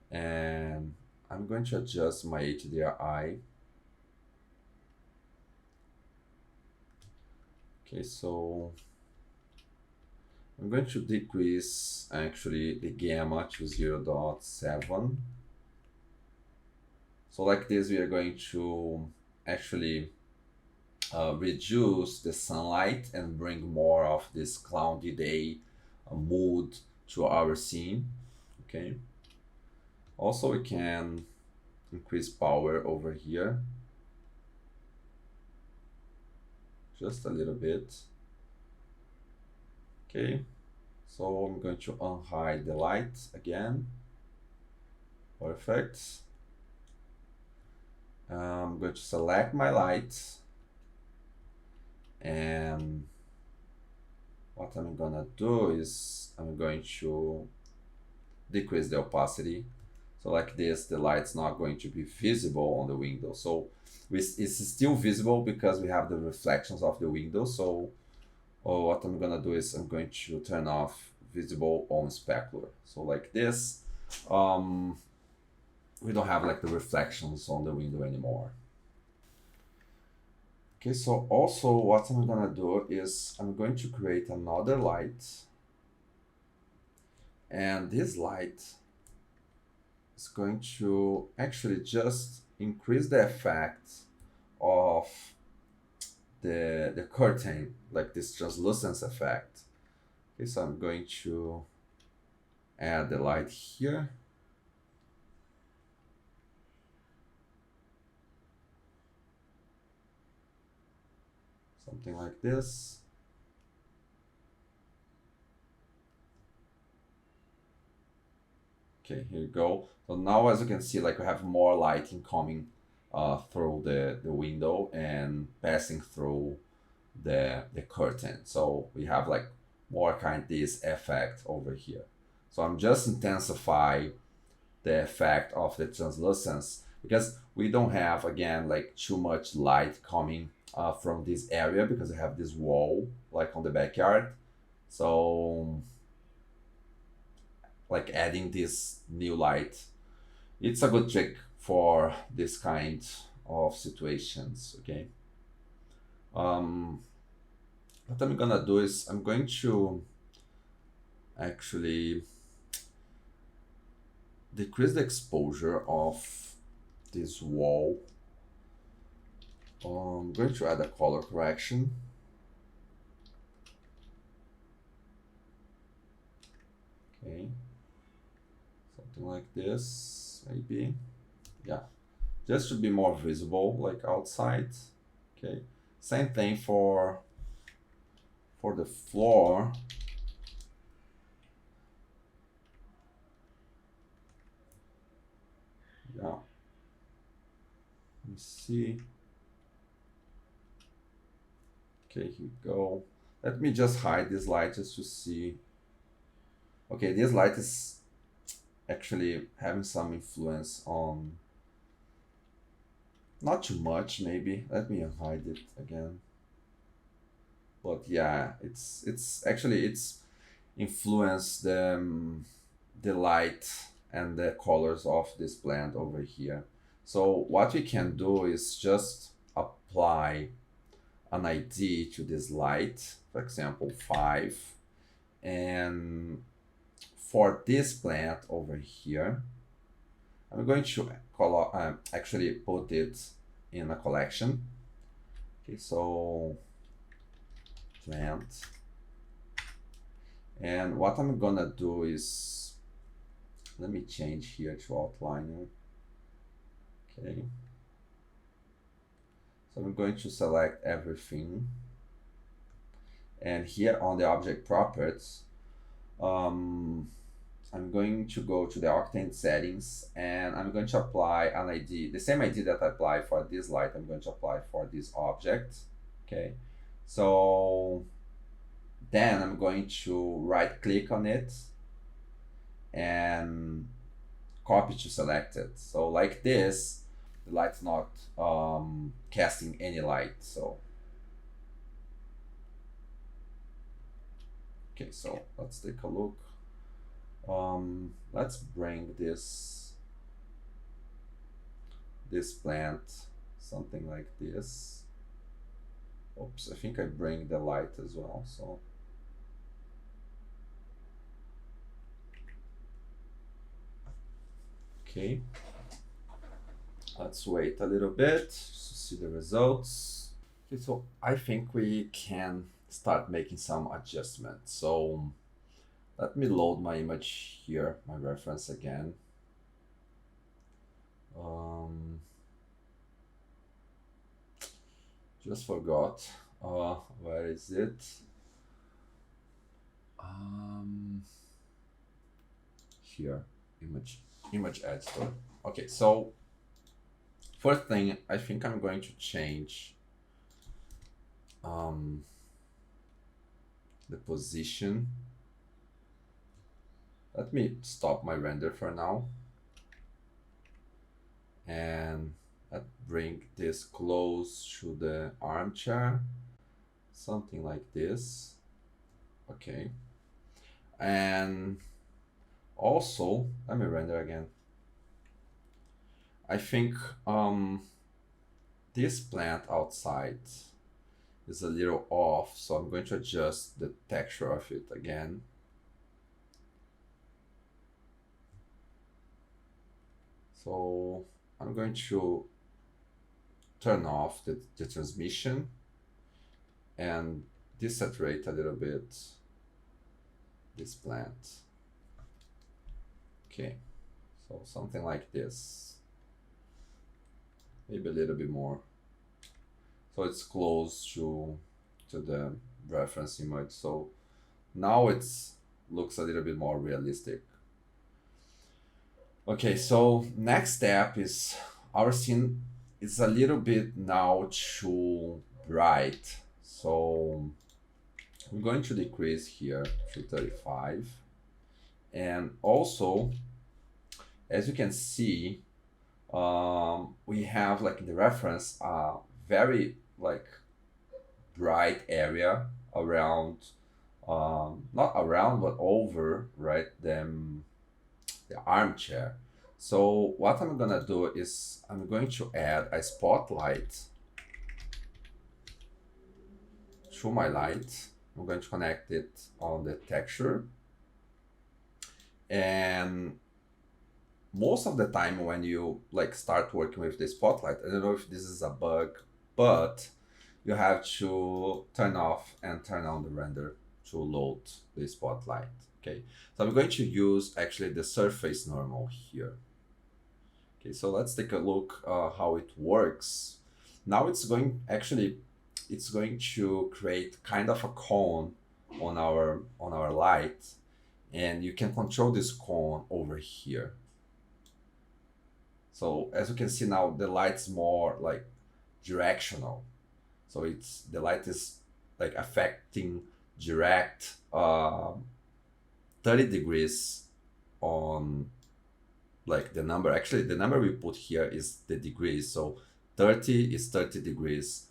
A: and I'm going to adjust my HDRI. Okay, so I'm going to decrease actually the gamma to 0.7. So like this, we are going to actually reduce the sunlight and bring more of this cloudy day mood to our scene. Okay. Also, we can increase power over here just a little bit. Okay, so I'm going to unhide the light again. Perfect. I'm going to select my light, and what I'm gonna do is I'm going to decrease the opacity. So like this, the light's not going to be visible on the window. So it's still visible because we have the reflections of the window. So what I'm gonna do is I'm going to turn off visible on specular. So like this, we don't have like the reflections on the window anymore. Okay, so also what I'm gonna do is I'm going to create another light, and this light is going to actually just increase the effect of the curtain, like this translucence effect. Okay, so I'm going to add the light here. Something like this. Okay, here you go. So now, as you can see, like we have more lighting coming through the window and passing through the curtain. So we have like more kind of this effect over here. So I'm just intensify the effect of the translucence because we don't have, again, like too much light coming from this area because I have this wall like on the backyard. So like adding this new light, it's a good trick for this kind of situations. Okay. What I'm gonna do is I'm going to actually decrease the exposure of this wall. I'm going to add a color correction. Okay, something like this, maybe. Yeah, just to be more visible, like outside. Okay, same thing for the floor. Yeah, let me see. Okay, here we go. Let me just hide this light just to see. Okay, this light is actually having some influence on, not too much maybe. Let me hide it again. But yeah, it's actually it's influenced the light and the colors of this plant over here. So what we can do is just apply an ID to this light, for example 5, and for this plant over here I'm going to actually put it in a collection. Okay, so plant, and what I'm gonna do is, let me change here to outliner. Okay, so I'm going to select everything, and here on the object properties, I'm going to go to the Octane settings and I'm going to apply an ID, the same ID that I apply for this light, I'm going to apply for this object. Okay, so then I'm going to right click on it and copy to selected. So like this, the light's not casting any light. So okay, so let's take a look. Let's bring this plant something like this. Oops, I think I bring the light as well. So okay, let's wait a little bit to see the results. Okay, so I think we can start making some adjustments. So let me load my image here, my reference again. Just forgot. Where is it? Here, image editor. Okay, so first thing, I think I'm going to change the position. Let me stop my render for now and bring this close to the armchair, something like this. Okay, and also let me render again. I think this plant outside is a little off, so I'm going to adjust the texture of it again. So I'm going to turn off the transmission and desaturate a little bit this plant. Okay, so something like this, maybe a little bit more, so it's close to the reference image. So now it looks a little bit more realistic. Okay, so next step is our scene is a little bit now too bright. So I'm going to decrease here to 35. And also, as you can see, we have like in the reference very like bright area around, not around but over, right, the armchair. So what I'm gonna do is I'm going to add a spotlight to my light. I'm going to connect it on the texture. And most of the time when you like start working with the spotlight, I don't know if this is a bug, but you have to turn off and turn on the render to load the spotlight. Okay, so I'm going to use actually the surface normal here. Okay, so let's take a look how it works. Now it's going to create kind of a cone on our light, and you can control this cone over here. So as you can see now, the light's more like directional. So the light is like affecting direct 30 degrees on like the number. Actually, the number we put here is the degrees. So 30 is 30 degrees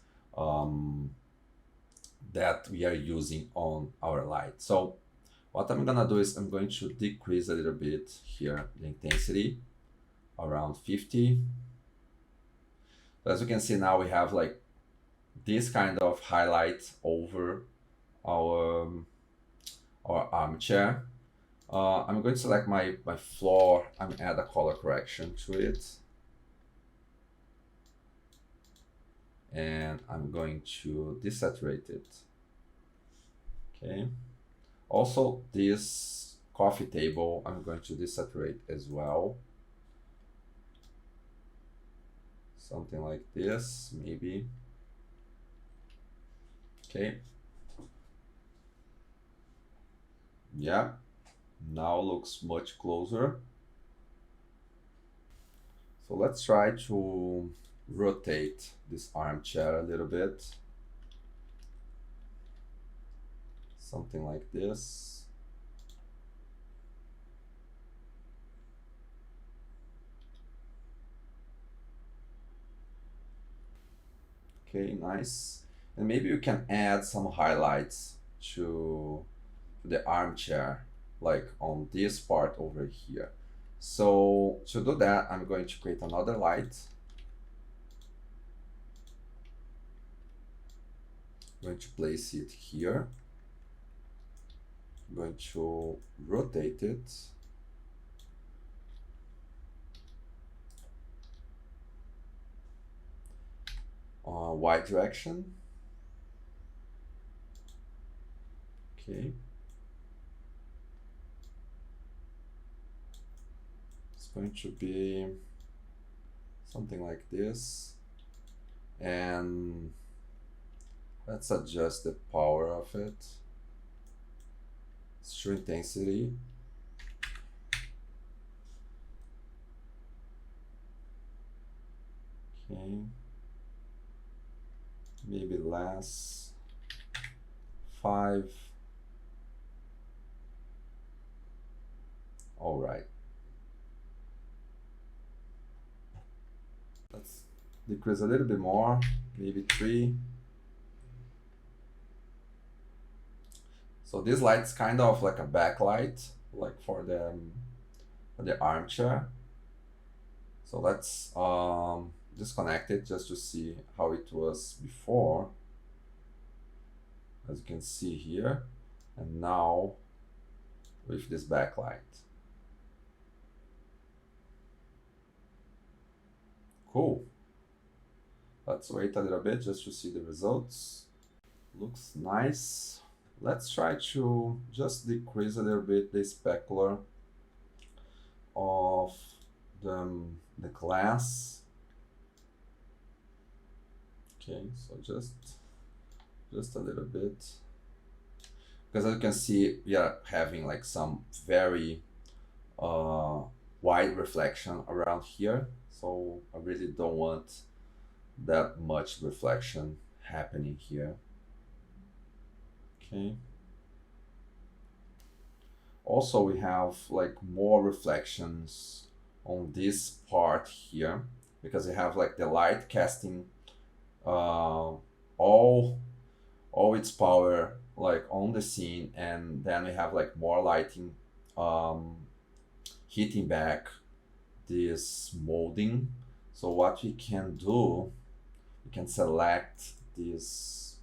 A: that we are using on our light. So what I'm gonna do is I'm going to decrease a little bit here the intensity around 50. So as you can see now, we have like this kind of highlight over our armchair. I'm going to select my floor and add a color correction to it. And I'm going to desaturate it. Okay. Also, this coffee table, I'm going to desaturate as well. Something like this, maybe. Okay. Yeah, now looks much closer. So let's try to rotate this armchair a little bit. Something like this. Okay, nice. And maybe you can add some highlights to the armchair, like on this part over here. So to do that, I'm going to create another light. I'm going to place it here. I'm going to rotate it. Y direction. Okay. It's going to be something like this. And let's adjust the power of it. It's true intensity. Okay. Maybe less. 5. All right. Let's decrease a little bit more, maybe 3. So this light's kind of like a backlight, like for the armchair. So let's disconnect it just to see how it was before, as you can see here, and now with this backlight. Cool. Let's wait a little bit just to see the results. Looks nice. Let's try to just decrease a little bit the specular of the glass. Okay, so just a little bit, because as you can see, we are having like some very wide reflection around here, so I really don't want that much reflection happening here. Okay. Also, we have like more reflections on this part here because we have like the light casting all its power like on the scene, and then we have like more lighting um, hitting back this molding. So what we can do, we can select this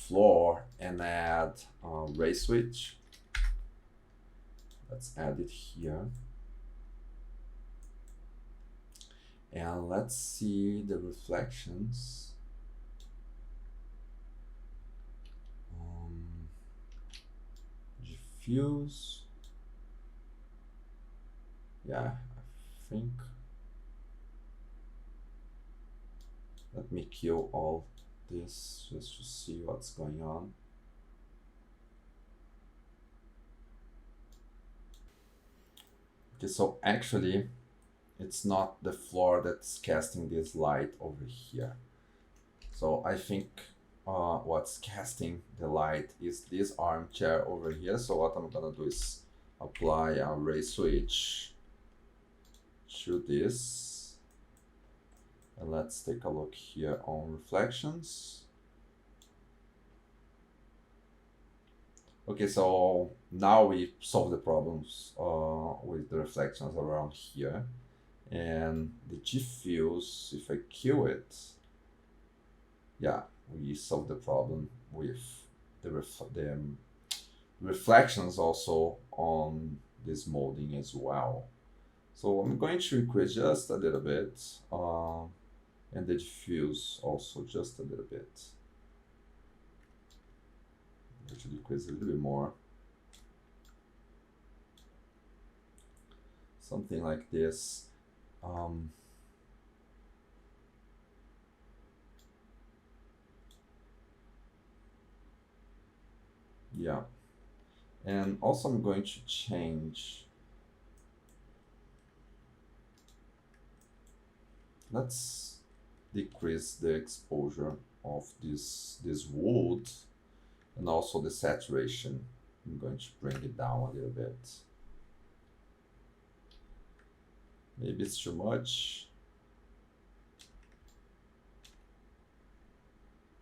A: floor and add a ray switch. Let's add it here. And let's see the reflections. Diffuse. Yeah, I think. Let me kill all this just to see what's going on. Okay, so actually, it's not the floor that's casting this light over here. So I think what's casting the light is this armchair over here. So what I'm gonna do is apply a ray switch to this. And let's take a look here on reflections. Okay, so now we solve the problems with the reflections around here. And the diffuse, if I kill it, yeah, we solve the problem with the reflections also on this molding as well. So I'm going to increase just a little bit, and the diffuse also just a little bit. I'm going to decrease a little bit more. Something like this. Yeah. And also I'm going to change. Let's decrease the exposure of this wood and also the saturation. I'm going to bring it down a little bit. Maybe it's too much.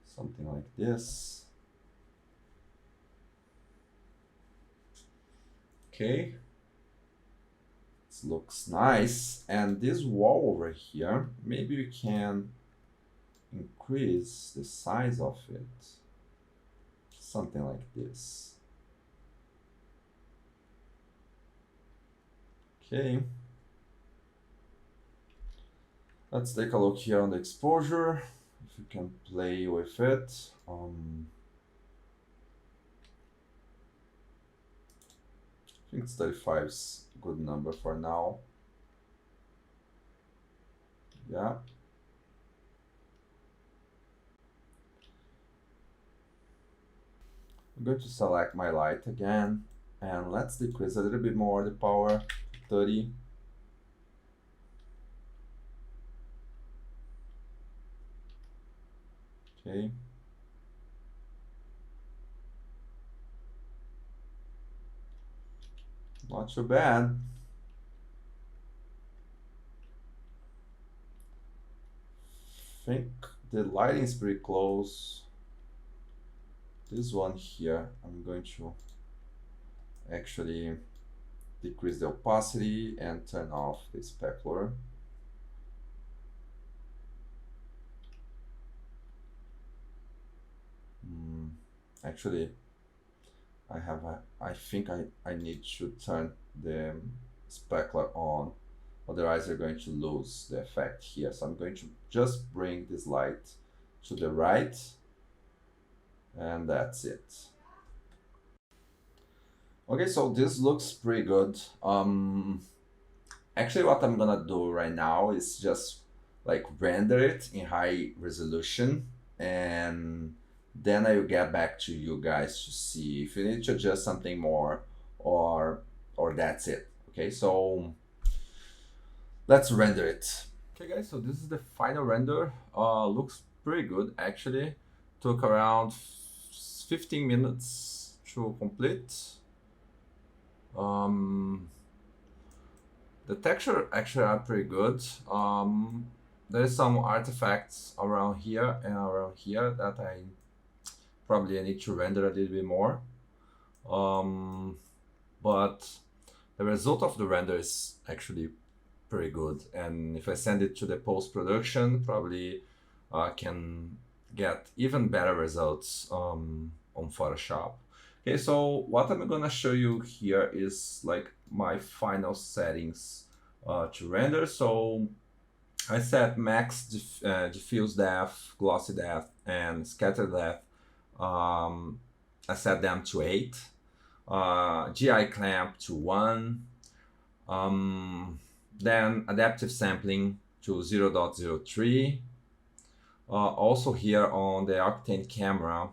A: Something like this. Okay. This looks nice. And this wall over here, maybe we can increase the size of it. Something like this. Okay. Let's take a look here on the exposure, if you can play with it. I think it's 35 is a good number for now. Yeah. I'm going to select my light again, and let's decrease a little bit more the power to 30. Okay. Not too bad. I think the lighting is pretty close. This one here, I'm going to actually decrease the opacity and turn off the specular. Actually, I think I need to turn the specular on, otherwise you're going to lose the effect here. So I'm going to just bring this light to the right, and that's it. Okay, so this looks pretty good. Actually what I'm gonna do right now is just like render it in high resolution, and then I will get back to you guys to see if you need to adjust something more or that's it. Okay, so let's render it. Okay guys, so this is the final render. Looks pretty good actually. Took around 15 minutes to complete. The texture actually are pretty good. There's some artifacts around here and around here that I probably need to render a little bit more. But the result of the render is actually pretty good. And if I send it to the post-production, probably can get even better results on Photoshop. Okay, so what I'm gonna show you here is like my final settings to render. So I set max diffuse depth, glossy depth, and scatter depth. I set them to 8. GI clamp to 1. Then adaptive sampling to 0.03. Also here on the Octane camera,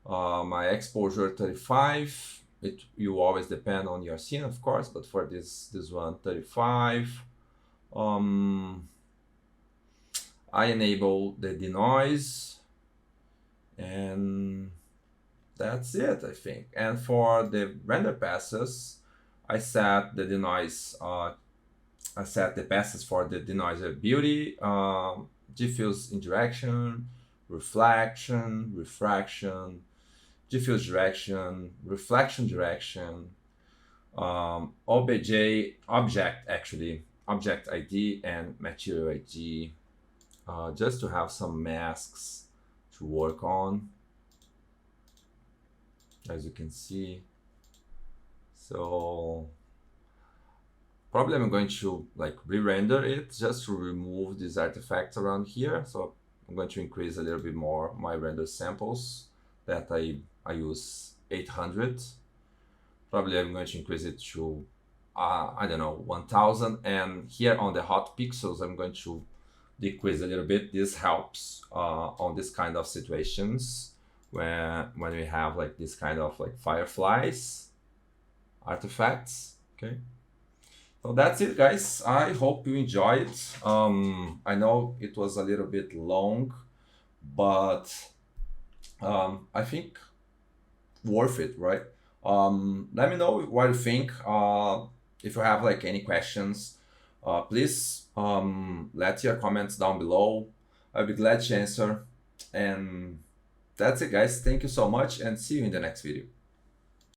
A: my exposure 35. It you always depend on your scene, of course, but for this one 35. I enable the denoise, and that's it, I think. And for the render passes, I set the denoise. I set the passes for the denoiser beauty, diffuse indirection, reflection, refraction, diffuse direction, reflection direction, OBJ object ID and material ID, just to have some masks to work on, as you can see. So probably I'm going to like re-render it just to remove these artifacts around here. So I'm going to increase a little bit more my render samples that I use 800. Probably I'm going to increase it to I don't know, 1000. And here on the hot pixels, I'm going to decrease a little bit. This helps on this kind of situations when we have like this kind of like fireflies artifacts. Okay, so that's it, guys. I hope you enjoyed. I know it was a little bit long, but I think worth it, right? Let me know what you think. If you have like any questions, please let your comments down below. I'll be glad to answer. And that's it, guys. Thank you so much, and see you in the next video.